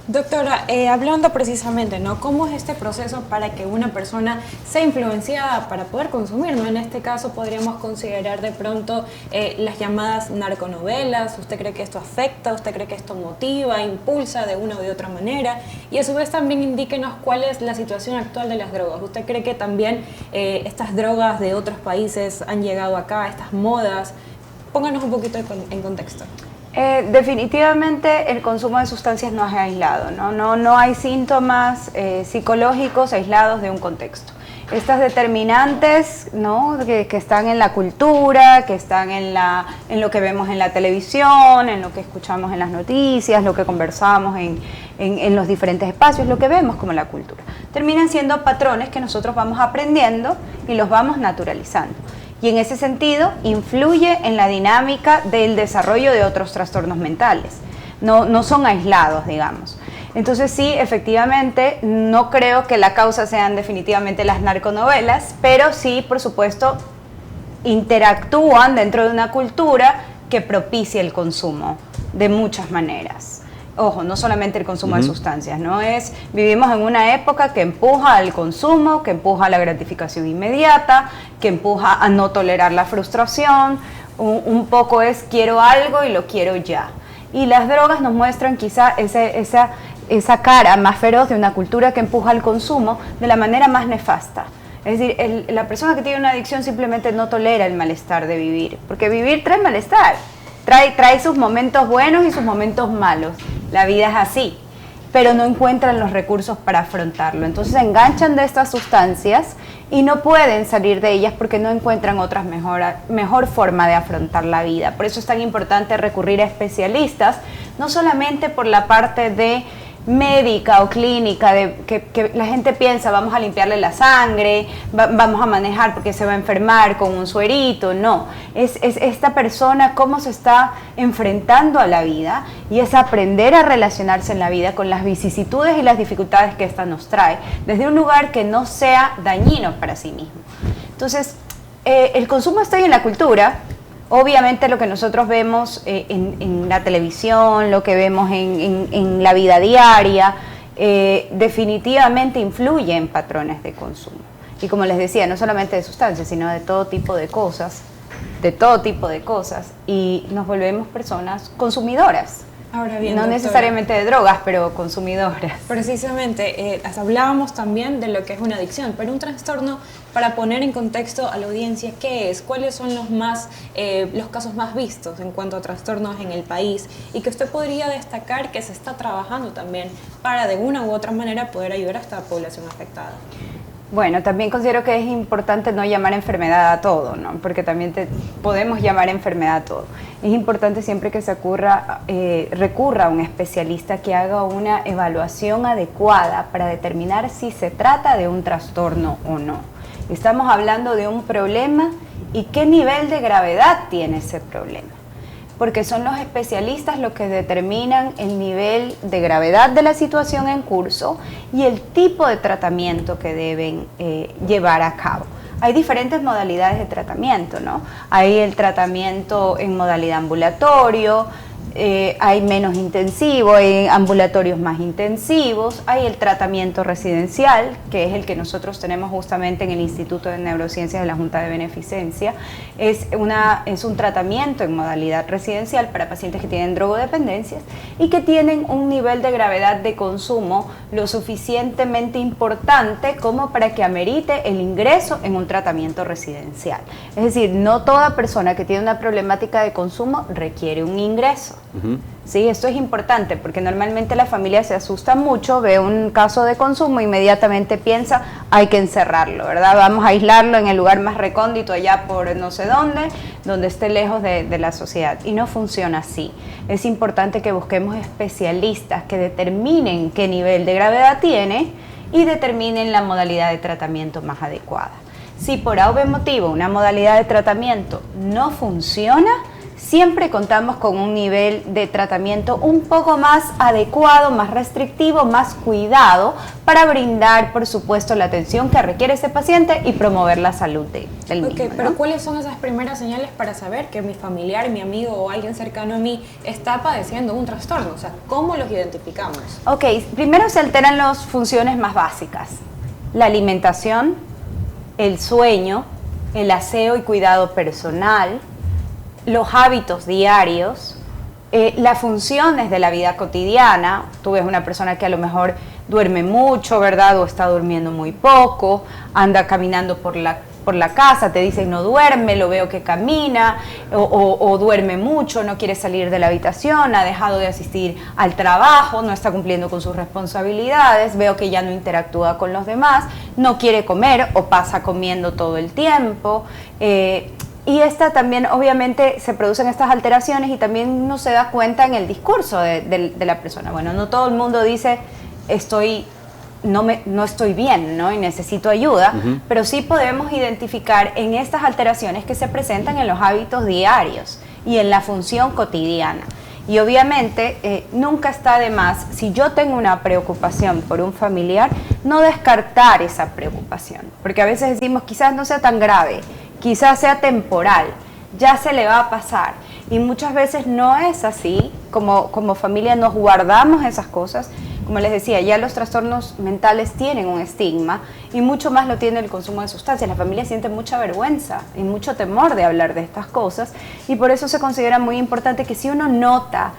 Doctora, hablando precisamente, ¿no? ¿Cómo es este proceso para que una persona sea influenciada para poder consumir, ¿no? En este caso podríamos considerar de pronto las llamadas narconovelas. ¿Usted cree que esto afecta? ¿Usted cree que esto motiva, impulsa de una o de otra manera? Y a su vez también indíquenos cuál es la situación actual de las drogas. ¿Usted cree que también estas drogas de otros países han llegado acá, estas modas? Pónganos un poquito en contexto. Definitivamente el consumo de sustancias no es aislado, no hay síntomas psicológicos aislados de un contexto. Estas determinantes, ¿no? que están en la cultura, que están en lo que vemos en la televisión, en lo que escuchamos en las noticias, lo que conversamos en los diferentes espacios, lo que vemos como la cultura, terminan siendo patrones que nosotros vamos aprendiendo y los vamos naturalizando. Y en ese sentido influye en la dinámica del desarrollo de otros trastornos mentales. No son aislados, digamos. Entonces sí, efectivamente, no creo que la causa sean definitivamente las narconovelas, pero sí, por supuesto, interactúan dentro de una cultura que propicia el consumo de muchas maneras. Ojo, no solamente el consumo de sustancias, vivimos en una época que empuja al consumo, que empuja a la gratificación inmediata, que empuja a no tolerar la frustración, un poco es quiero algo y lo quiero ya. Y las drogas nos muestran quizá esa cara más feroz de una cultura que empuja al consumo de la manera más nefasta. Es decir, la persona que tiene una adicción simplemente no tolera el malestar de vivir, porque vivir trae malestar, trae sus momentos buenos y sus momentos malos. La vida es así, pero no encuentran los recursos para afrontarlo. Entonces se enganchan de estas sustancias y no pueden salir de ellas porque no encuentran otra mejor forma de afrontar la vida. Por eso es tan importante recurrir a especialistas, no solamente por la parte de médica o clínica, de que la gente piensa vamos a limpiarle la sangre, vamos a manejar porque se va a enfermar con un suerito. No, es esta persona cómo se está enfrentando a la vida, y es aprender a relacionarse en la vida con las vicisitudes y las dificultades que esta nos trae, desde un lugar que no sea dañino para sí mismo. Entonces, el consumo está ahí en la cultura. Obviamente lo que nosotros vemos en la televisión, lo que vemos en la vida diaria, definitivamente influye en patrones de consumo. Y como les decía, no solamente de sustancias, sino de todo tipo de cosas, y nos volvemos personas consumidoras. Ahora bien, no doctora, necesariamente de drogas, pero consumidoras. Precisamente, hablábamos también de lo que es una adicción, pero un trastorno, para poner en contexto a la audiencia, ¿qué es? ¿Cuáles son los casos más vistos en cuanto a trastornos en el país? Y que usted podría destacar que se está trabajando también para de una u otra manera poder ayudar a esta población afectada. Bueno, también considero que es importante no llamar enfermedad a todo, ¿no? Porque también podemos llamar enfermedad a todo. Es importante siempre que se recurra a un especialista que haga una evaluación adecuada para determinar si se trata de un trastorno o no. Estamos hablando de un problema y qué nivel de gravedad tiene ese problema, porque son los especialistas los que determinan el nivel de gravedad de la situación en curso y el tipo de tratamiento que deben llevar a cabo. Hay diferentes modalidades de tratamiento, ¿no? Hay el tratamiento en modalidad ambulatorio, hay menos intensivo, hay ambulatorios más intensivos, hay el tratamiento residencial, que es el que nosotros tenemos justamente en el Instituto de Neurociencias de la Junta de Beneficencia. Es un tratamiento en modalidad residencial para pacientes que tienen drogodependencias y que tienen un nivel de gravedad de consumo lo suficientemente importante como para que amerite el ingreso en un tratamiento residencial. Es decir, no toda persona que tiene una problemática de consumo requiere un ingreso. Sí, esto es importante porque normalmente la familia se asusta mucho, ve un caso de consumo e inmediatamente piensa hay que encerrarlo, ¿verdad? Vamos a aislarlo en el lugar más recóndito allá por no sé dónde, donde esté lejos de la sociedad, y no funciona así. Es importante que busquemos especialistas que determinen qué nivel de gravedad tiene y determinen la modalidad de tratamiento más adecuada. Si por algún motivo una modalidad de tratamiento no funciona, siempre contamos con un nivel de tratamiento un poco más adecuado, más restrictivo, más cuidado, para brindar, por supuesto, la atención que requiere ese paciente y promover la salud del mismo, ¿no? Pero ¿cuáles son esas primeras señales para saber que mi familiar, mi amigo o alguien cercano a mí está padeciendo un trastorno? O sea, ¿cómo los identificamos? Ok, primero se alteran las funciones más básicas: la alimentación, el sueño, el aseo y cuidado personal, los hábitos diarios, las funciones de la vida cotidiana. Tú ves una persona que a lo mejor duerme mucho, ¿verdad? O está durmiendo muy poco, anda caminando por la casa, te dicen no duerme, lo veo que camina, o duerme mucho, no quiere salir de la habitación, ha dejado de asistir al trabajo, no está cumpliendo con sus responsabilidades, veo que ya no interactúa con los demás, no quiere comer o pasa comiendo todo el tiempo. Y también obviamente se producen estas alteraciones y también uno se da cuenta en el discurso de la persona. Bueno, no todo el mundo dice no estoy bien, ¿no? Y necesito ayuda, pero sí podemos identificar en estas alteraciones que se presentan en los hábitos diarios y en la función cotidiana. Y obviamente nunca está de más, si yo tengo una preocupación por un familiar, no descartar esa preocupación, porque a veces decimos quizás no sea tan grave, quizás sea temporal, ya se le va a pasar. Y muchas veces no es así. Como familia nos guardamos esas cosas. Como les decía, ya los trastornos mentales tienen un estigma y mucho más lo tiene el consumo de sustancias. La familia siente mucha vergüenza y mucho temor de hablar de estas cosas, y por eso se considera muy importante que si uno nota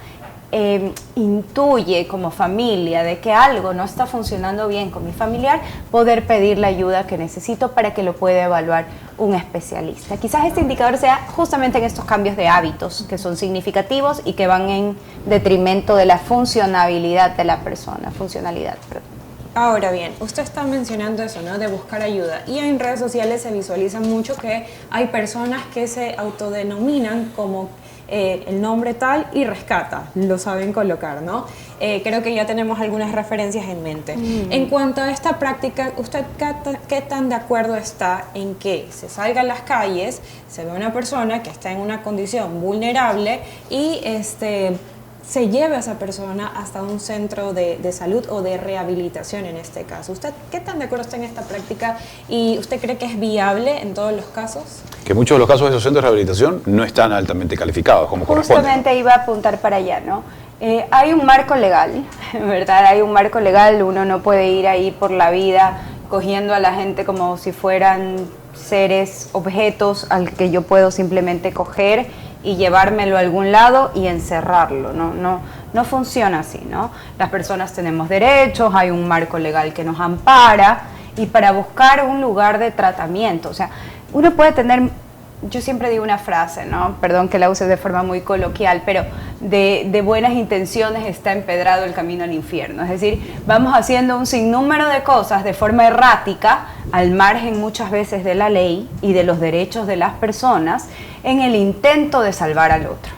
intuye como familia de que algo no está funcionando bien con mi familiar, poder pedir la ayuda que necesito para que lo pueda evaluar un especialista. Quizás este indicador sea justamente en estos cambios de hábitos que son significativos y que van en detrimento de la funcionalidad de la persona. Ahora bien, usted está mencionando eso, ¿no? De buscar ayuda. Y en redes sociales se visualiza mucho que hay personas que se autodenominan como el nombre tal y rescata, lo saben colocar, ¿no? Creo que ya tenemos algunas referencias en mente. En cuanto a esta práctica, ¿usted qué tan de acuerdo está en que se salga a las calles, se ve una persona que está en una condición vulnerable y se lleve a esa persona hasta un centro de salud o de rehabilitación en este caso? ¿Usted qué tan de acuerdo está en esta práctica y usted cree que es viable en todos los casos? Que muchos de los casos de esos centros de rehabilitación no están altamente calificados como corresponde. Justamente iba a apuntar para allá, ¿no? Hay un marco legal, ¿verdad? Hay un marco legal, uno no puede ir ahí por la vida cogiendo a la gente como si fueran seres, objetos al que yo puedo simplemente coger y llevármelo a algún lado y encerrarlo, no funciona así, ¿no? Las personas tenemos derechos, hay un marco legal que nos ampara, y para buscar un lugar de tratamiento, o sea, uno puede tener, yo siempre digo una frase, ¿no? Perdón que la use de forma muy coloquial, pero de buenas intenciones está empedrado el camino al infierno. Es decir, vamos haciendo un sinnúmero de cosas de forma errática, al margen muchas veces de la ley y de los derechos de las personas, en el intento de salvar al otro.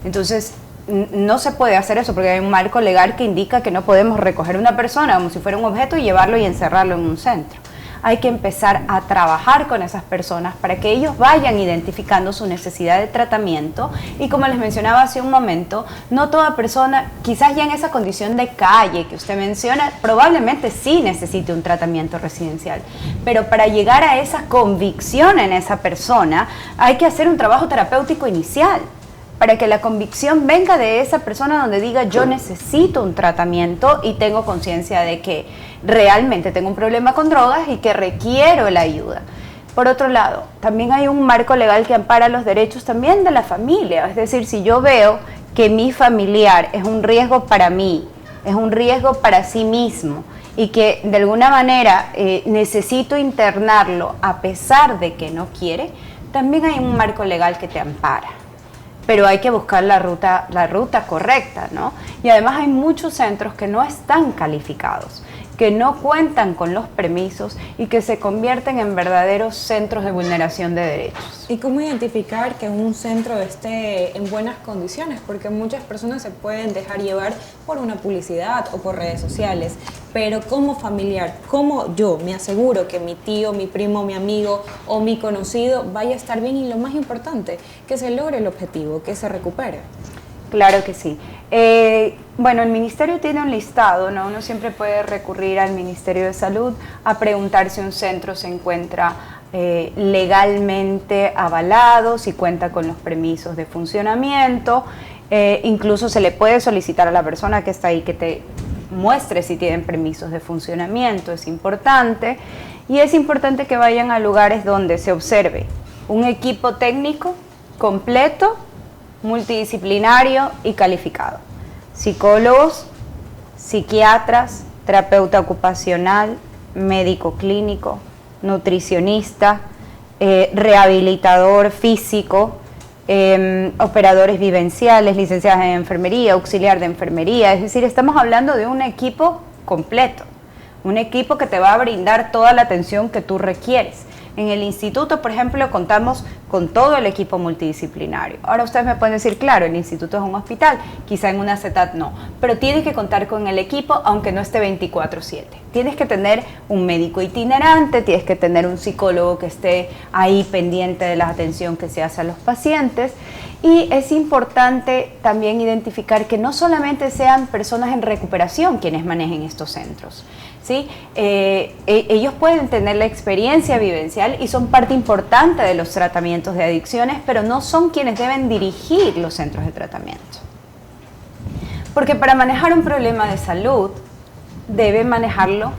Entonces, no se puede hacer eso porque hay un marco legal que indica que no podemos recoger a una persona como si fuera un objeto y llevarlo y encerrarlo en un centro. Hay que empezar a trabajar con esas personas para que ellos vayan identificando su necesidad de tratamiento, y como les mencionaba hace un momento, no toda persona, quizás ya en esa condición de calle que usted menciona, probablemente sí necesite un tratamiento residencial, pero para llegar a esa convicción en esa persona hay que hacer un trabajo terapéutico inicial, para que la convicción venga de esa persona donde diga yo necesito un tratamiento y tengo conciencia de que realmente tengo un problema con drogas y que requiero la ayuda. Por otro lado, también hay un marco legal que ampara los derechos también de la familia, es decir, si yo veo que mi familiar es un riesgo para mí, es un riesgo para sí mismo y que de alguna manera necesito internarlo a pesar de que no quiere, también hay un marco legal que te ampara. Pero hay que buscar la ruta correcta, ¿no? Y además hay muchos centros que no están calificados, que no cuentan con los permisos y que se convierten en verdaderos centros de vulneración de derechos. ¿Y cómo identificar que un centro esté en buenas condiciones? Porque muchas personas se pueden dejar llevar por una publicidad o por redes sociales, pero como familiar, ¿cómo yo me aseguro que mi tío, mi primo, mi amigo o mi conocido vaya a estar bien y lo más importante, que se logre el objetivo, que se recupere? Claro que sí. Bueno, el Ministerio tiene un listado, ¿no? Uno siempre puede recurrir al Ministerio de Salud a preguntar si un centro se encuentra legalmente avalado, si cuenta con los permisos de funcionamiento. Incluso se le puede solicitar a la persona que está ahí que te muestre si tienen permisos de funcionamiento, es importante. Y es importante que vayan a lugares donde se observe un equipo técnico completo, multidisciplinario y calificado. Psicólogos, psiquiatras, terapeuta ocupacional, médico clínico, nutricionista, rehabilitador físico, operadores vivenciales, licenciadas en enfermería, auxiliar de enfermería. Es decir, estamos hablando de un equipo completo, un equipo que te va a brindar toda la atención que tú requieres. En el instituto, por ejemplo, contamos con todo el equipo multidisciplinario. Ahora ustedes me pueden decir, claro, el instituto es un hospital, quizá en una CETAT no, pero tienes que contar con el equipo aunque no esté 24/7. Tienes que tener un médico itinerante, tienes que tener un psicólogo que esté ahí pendiente de la atención que se hace a los pacientes. Y es importante también identificar que no solamente sean personas en recuperación quienes manejen estos centros, ¿sí? Ellos pueden tener la experiencia vivencial y son parte importante de los tratamientos de adicciones, pero no son quienes deben dirigir los centros de tratamiento. Porque para manejar un problema de salud, debe manejarlo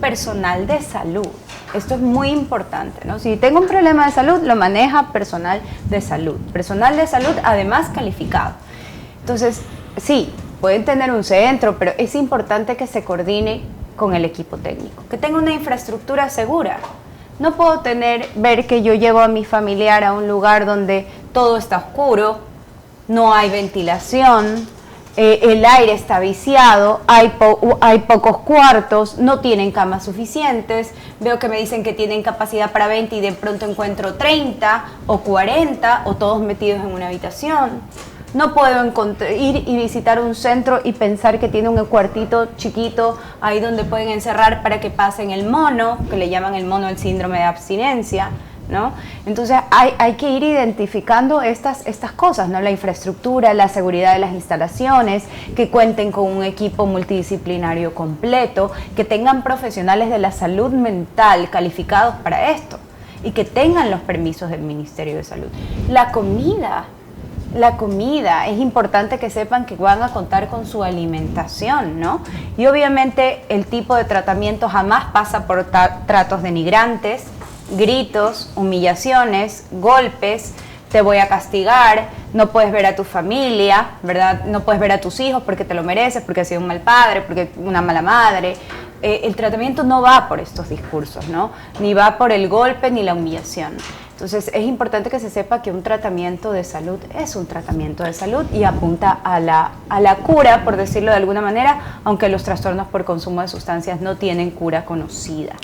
personal de salud. Esto es muy importante, ¿no? Si tengo un problema de salud, lo maneja personal de salud. Personal de salud, además calificado. Entonces, sí, pueden tener un centro, pero es importante que se coordine con el equipo técnico, que tenga una infraestructura segura. No puedo ver que yo llevo a mi familiar a un lugar donde todo está oscuro, no hay ventilación, el aire está viciado, hay pocos cuartos, no tienen camas suficientes, veo que me dicen que tienen capacidad para 20 y de pronto encuentro 30 o 40 o todos metidos en una habitación. No puedo ir y visitar un centro y pensar que tiene un cuartito chiquito ahí donde pueden encerrar para que pasen el mono, que le llaman el mono el síndrome de abstinencia, ¿no? Entonces hay que ir identificando estas cosas, ¿no? La infraestructura, la seguridad de las instalaciones, que cuenten con un equipo multidisciplinario completo, que tengan profesionales de la salud mental calificados para esto y que tengan los permisos del Ministerio de Salud. La comida, es importante que sepan que van a contar con su alimentación, ¿no? Y obviamente el tipo de tratamiento jamás pasa por tratos denigrantes, gritos, humillaciones, golpes, te voy a castigar, no puedes ver a tu familia, ¿verdad? No puedes ver a tus hijos porque te lo mereces, porque has sido un mal padre, porque una mala madre. El tratamiento no va por estos discursos, ¿no? Ni va por el golpe ni la humillación. Entonces es importante que se sepa que un tratamiento de salud es un tratamiento de salud y apunta a la cura, por decirlo de alguna manera, aunque los trastornos por consumo de sustancias no tienen cura conocida,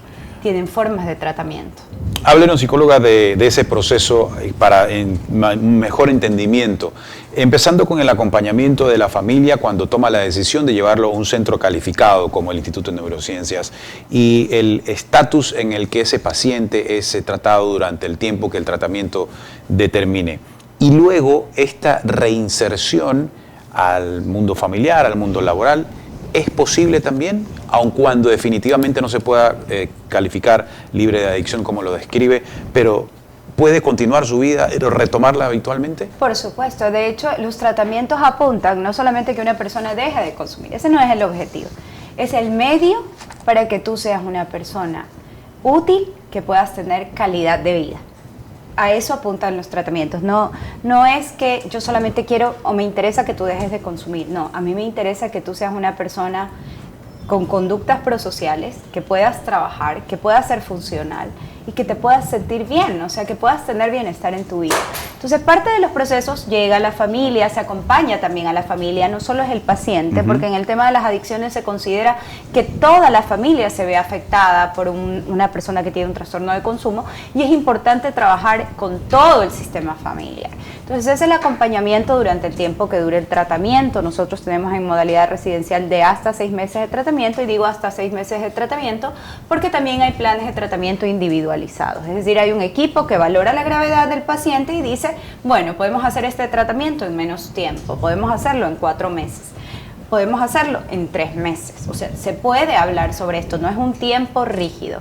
tienen formas de tratamiento. Háblenos, psicóloga, de ese proceso para un mejor entendimiento, empezando con el acompañamiento de la familia cuando toma la decisión de llevarlo a un centro calificado como el Instituto de Neurociencias y el estatus en el que ese paciente es tratado durante el tiempo que el tratamiento determine. Y luego esta reinserción al mundo familiar, al mundo laboral, ¿es posible también? Aun cuando definitivamente no se pueda calificar libre de adicción como lo describe, pero ¿puede continuar su vida, retomarla habitualmente? Por supuesto, de hecho los tratamientos apuntan no solamente que una persona deje de consumir, ese no es el objetivo, es el medio para que tú seas una persona útil, que puedas tener calidad de vida. A eso apuntan los tratamientos, no es que yo solamente quiero o me interesa que tú dejes de consumir, no, a mí me interesa que tú seas una persona con conductas prosociales, que puedas trabajar, que puedas ser funcional y que te puedas sentir bien, o sea, que puedas tener bienestar en tu vida. Entonces, parte de los procesos llega a la familia, se acompaña también a la familia, no solo es el paciente, porque en el tema de las adicciones se considera que toda la familia se ve afectada por una persona que tiene un trastorno de consumo y es importante trabajar con todo el sistema familiar. Entonces, es el acompañamiento durante el tiempo que dure el tratamiento. Nosotros tenemos en modalidad residencial de hasta 6 meses de tratamiento, y digo hasta 6 meses de tratamiento porque también hay planes de tratamiento individualizados. Es decir, hay un equipo que valora la gravedad del paciente y dice, bueno, podemos hacer este tratamiento en menos tiempo, podemos hacerlo en 4 meses, podemos hacerlo en 3 meses. O sea, se puede hablar sobre esto, no es un tiempo rígido.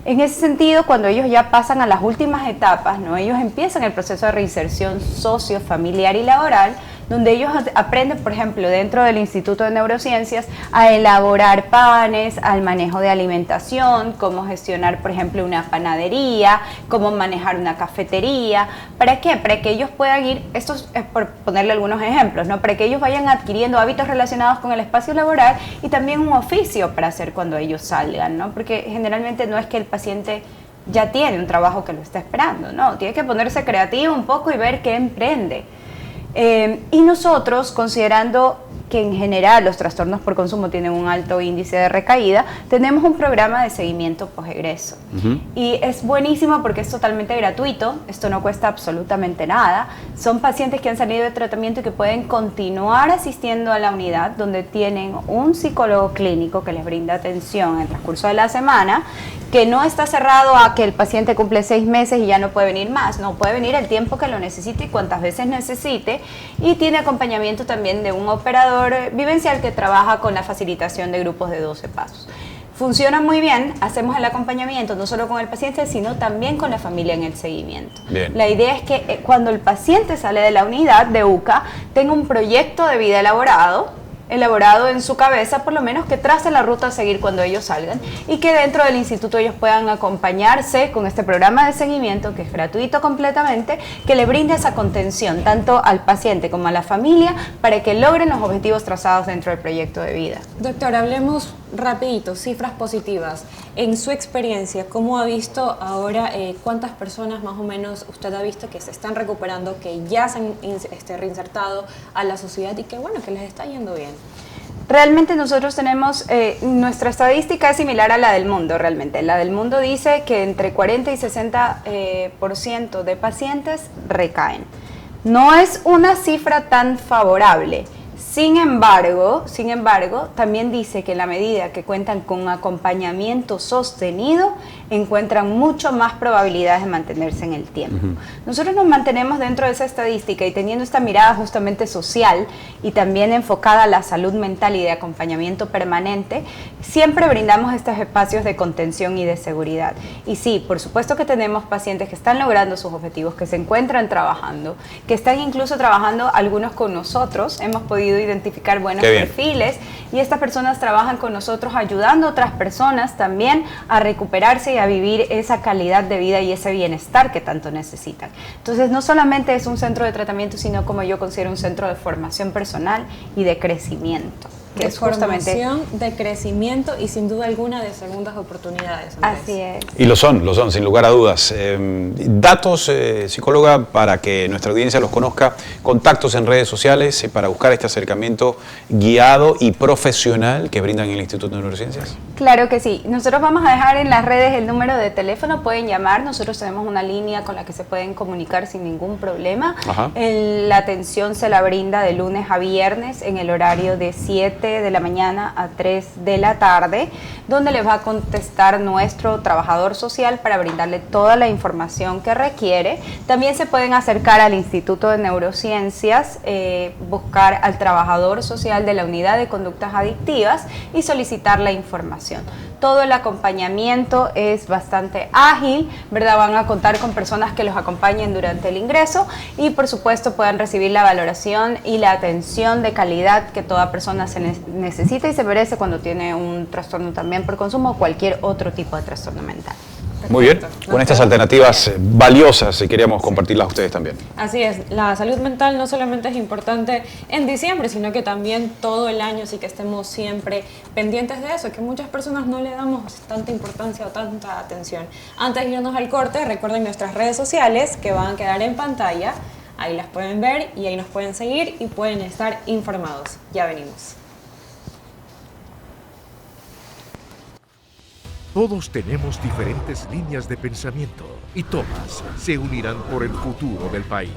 En ese sentido, cuando ellos ya pasan a las últimas etapas, ¿no? Ellos empiezan el proceso de reinserción socio, familiar y laboral, donde ellos aprenden, por ejemplo, dentro del Instituto de Neurociencias, a elaborar panes, al manejo de alimentación, cómo gestionar, por ejemplo, una panadería, cómo manejar una cafetería. ¿Para qué? Para que ellos puedan ir, esto es por ponerle algunos ejemplos, ¿no? Para que ellos vayan adquiriendo hábitos relacionados con el espacio laboral y también un oficio para hacer cuando ellos salgan, ¿no? Porque generalmente no es que el paciente ya tiene un trabajo que lo está esperando, ¿no? Tiene que ponerse creativo un poco y ver qué emprende. Y nosotros, considerando que en general los trastornos por consumo tienen un alto índice de recaída, tenemos un programa de seguimiento posegreso. Y es buenísimo porque es totalmente gratuito, esto no cuesta absolutamente nada. Son pacientes que han salido de tratamiento y que pueden continuar asistiendo a la unidad, donde tienen un psicólogo clínico que les brinda atención en el transcurso de la semana, que no está cerrado a que el paciente cumple 6 meses y ya no puede venir más, no, puede venir el tiempo que lo necesite y cuantas veces necesite, y tiene acompañamiento también de un operador vivencial que trabaja con la facilitación de grupos de 12 pasos. Funciona muy bien, hacemos el acompañamiento no solo con el paciente, sino también con la familia en el seguimiento. Bien. La idea es que cuando el paciente sale de la unidad de UCA, tenga un proyecto de vida elaborado, elaborado en su cabeza, por lo menos que trace la ruta a seguir cuando ellos salgan y que dentro del instituto ellos puedan acompañarse con este programa de seguimiento que es gratuito completamente, que le brinde esa contención tanto al paciente como a la familia para que logren los objetivos trazados dentro del proyecto de vida. Doctor, hablemos rapidito, cifras positivas. En su experiencia, ¿cómo ha visto ahora cuántas personas más o menos usted ha visto que se están recuperando, que ya se han reinsertado a la sociedad y que bueno, que les está yendo bien? Realmente nosotros tenemos, nuestra estadística es similar a la del mundo realmente. La del mundo dice que entre 40 y 60% de pacientes recaen. No es una cifra tan favorable. Sin embargo, también dice que en la medida que cuentan con acompañamiento sostenido, encuentran mucho más probabilidades de mantenerse en el tiempo. Nosotros nos mantenemos dentro de esa estadística y teniendo esta mirada justamente social y también enfocada a la salud mental y de acompañamiento permanente, siempre brindamos estos espacios de contención y de seguridad. Y sí, por supuesto que tenemos pacientes que están logrando sus objetivos, que se encuentran trabajando, que están incluso trabajando algunos con nosotros. Hemos podido identificar buenos perfiles y estas personas trabajan con nosotros ayudando a otras personas también a recuperarse y a vivir esa calidad de vida y ese bienestar que tanto necesitan. Entonces no solamente es un centro de tratamiento, sino como yo considero un centro de formación personal y de crecimiento. Que es justamente formación, de crecimiento y sin duda alguna de segundas oportunidades. Andrés. Así es. Y lo son, sin lugar a dudas. Datos, psicóloga, para que nuestra audiencia los conozca, contactos en redes sociales para buscar este acercamiento guiado y profesional que brindan en el Instituto de Neurociencias. Claro que sí. Nosotros vamos a dejar en las redes el número de teléfono, pueden llamar, nosotros tenemos una línea con la que se pueden comunicar sin ningún problema. La atención se la brinda de lunes a viernes en el horario de 7 de la mañana a 3 de la tarde, donde les va a contestar nuestro trabajador social para brindarle toda la información que requiere. También se pueden acercar al Instituto de Neurociencias, buscar al trabajador social de la unidad de conductas adictivas y solicitar la información. Todo el acompañamiento es bastante ágil, ¿verdad? Van a contar con personas que los acompañen durante el ingreso y por supuesto puedan recibir la valoración y la atención de calidad que toda persona se necesita y se merece cuando tiene un trastorno también por consumo o cualquier otro tipo de trastorno mental. Muy bien, con estas alternativas valiosas queríamos compartirlas a ustedes también. Así es, la salud mental no solamente es importante en diciembre, sino que también todo el año, así que estemos siempre pendientes de eso, que muchas personas no le damos tanta importancia o tanta atención. Antes de irnos al corte, recuerden nuestras redes sociales que van a quedar en pantalla, ahí las pueden ver y ahí nos pueden seguir y pueden estar informados. Ya venimos. Todos tenemos diferentes líneas de pensamiento y todas se unirán por el futuro del país.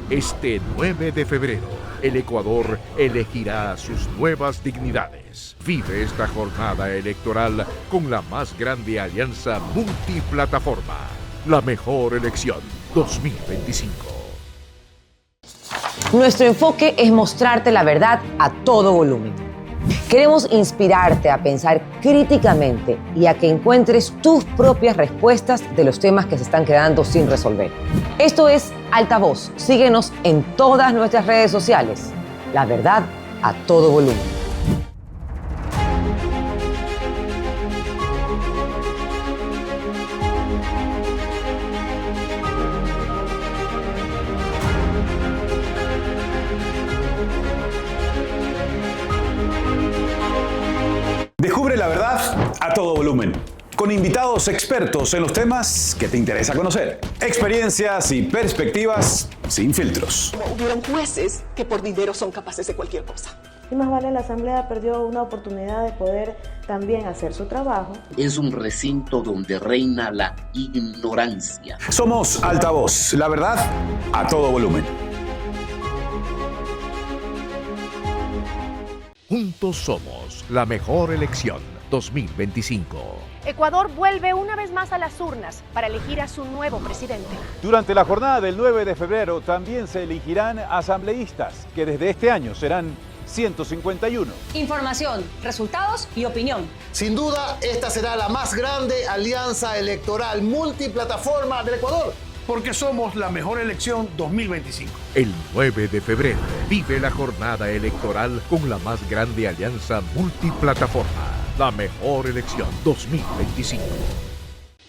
Este 9 de febrero, el Ecuador elegirá sus nuevas dignidades. Vive esta jornada electoral con la más grande alianza multiplataforma. La mejor elección 2025. Nuestro enfoque es mostrarte la verdad a todo volumen. Queremos inspirarte a pensar críticamente y a que encuentres tus propias respuestas de los temas que se están quedando sin resolver. Esto es Altavoz. Síguenos en todas nuestras redes sociales. La verdad a todo volumen. Descubre la verdad a todo volumen, con invitados expertos en los temas que te interesa conocer. Experiencias y perspectivas sin filtros. Hubieron jueces que por dinero son capaces de cualquier cosa. Y más vale, la Asamblea perdió una oportunidad de poder también hacer su trabajo. Es un recinto donde reina la ignorancia. Somos Altavoz, la verdad a todo volumen. Juntos somos la mejor elección 2025. Ecuador vuelve una vez más a las urnas para elegir a su nuevo presidente. Durante la jornada del 9 de febrero también se elegirán asambleístas, que desde este año serán 151. Información, resultados y opinión. Sin duda, esta será la más grande alianza electoral multiplataforma del Ecuador, porque somos la mejor elección 2025. El 9 de febrero vive la jornada electoral con la más grande alianza multiplataforma, la mejor elección 2025.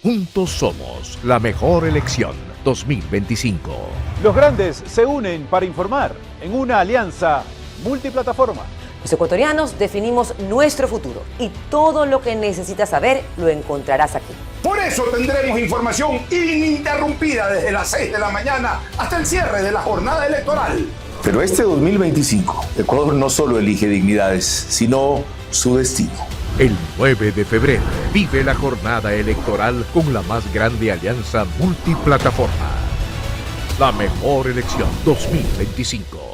Juntos somos la mejor elección 2025. Los grandes se unen para informar en una alianza multiplataforma. Los ecuatorianos definimos nuestro futuro y todo lo que necesitas saber lo encontrarás aquí. Por eso tendremos información ininterrumpida desde las 6 de la mañana hasta el cierre de la jornada electoral. Pero este 2025, Ecuador no solo elige dignidades, sino su destino. El 9 de febrero vive la jornada electoral con la más grande alianza multiplataforma, la mejor elección 2025.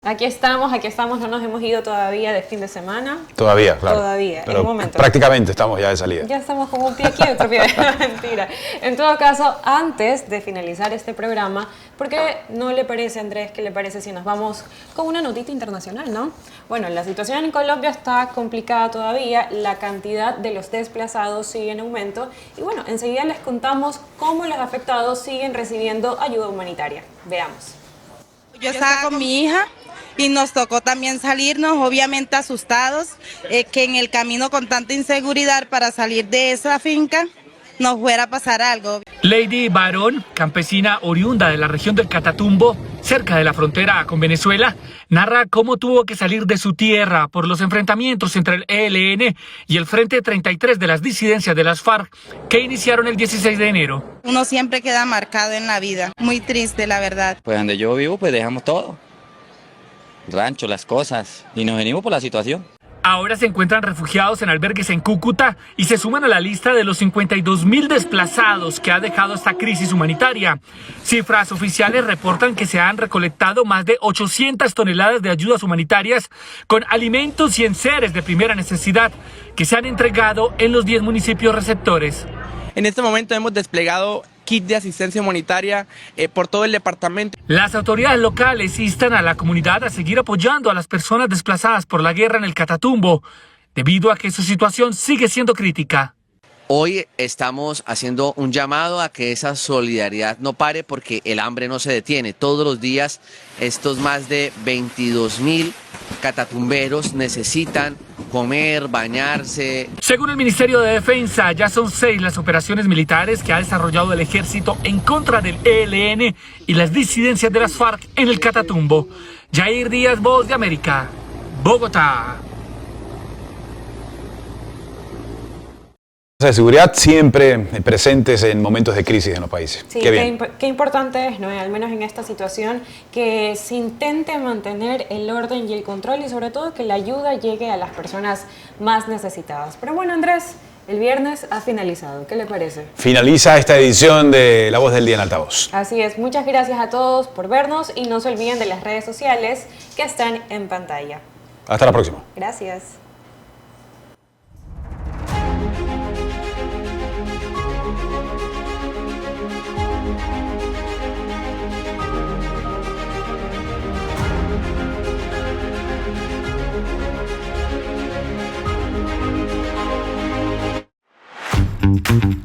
Aquí estamos, no nos hemos ido todavía de fin de semana. Todavía, claro. Todavía, pero en un momento. Prácticamente estamos ya de salida. Ya estamos con un pie aquí y otro pie. Mentira. En todo caso, antes de finalizar este programa, ¿por qué no le parece, Andrés, qué le parece si nos vamos con una notita internacional, no? Bueno, la situación en Colombia está complicada todavía, la cantidad de los desplazados sigue en aumento y bueno, enseguida les contamos cómo los afectados siguen recibiendo ayuda humanitaria. Veamos. Yo estaba con mi hija y nos tocó también salirnos, obviamente asustados, que en el camino con tanta inseguridad para salir de esa finca nos fuera a pasar algo. Lady Barón, campesina oriunda de la región del Catatumbo, cerca de la frontera con Venezuela, narra cómo tuvo que salir de su tierra por los enfrentamientos entre el ELN y el Frente 33 de las disidencias de las FARC que iniciaron el 16 de enero. Uno siempre queda marcado en la vida, muy triste la verdad. Pues donde yo vivo pues dejamos todo, rancho, las cosas, y nos venimos por la situación. Ahora se encuentran refugiados en albergues en Cúcuta y se suman a la lista de los 52.000 desplazados que ha dejado esta crisis humanitaria. Cifras oficiales reportan que se han recolectado más de 800 toneladas de ayudas humanitarias con alimentos y enseres de primera necesidad que se han entregado en los 10 municipios receptores. En este momento hemos desplegado kit de asistencia humanitaria por todo el departamento. Las autoridades locales instan a la comunidad a seguir apoyando a las personas desplazadas por la guerra en el Catatumbo, debido a que su situación sigue siendo crítica. Hoy estamos haciendo un llamado a que esa solidaridad no pare porque el hambre no se detiene. Todos los días estos más de 22.000 catatumberos necesitan comer, bañarse. Según el Ministerio de Defensa, ya son 6 las operaciones militares que ha desarrollado el ejército en contra del ELN y las disidencias de las FARC en el Catatumbo. Jair Díaz, Voz de América, Bogotá. De seguridad siempre presentes en momentos de crisis en los países. Sí, qué importante es, ¿no? Al menos en esta situación, que se intente mantener el orden y el control y sobre todo que la ayuda llegue a las personas más necesitadas. Pero bueno, Andrés, el viernes ha finalizado. ¿Qué le parece? Finaliza esta edición de La Voz del Día en Altavoz. Así es. Muchas gracias a todos por vernos y no se olviden de las redes sociales que están en pantalla. Hasta la próxima. Gracias. Thank you.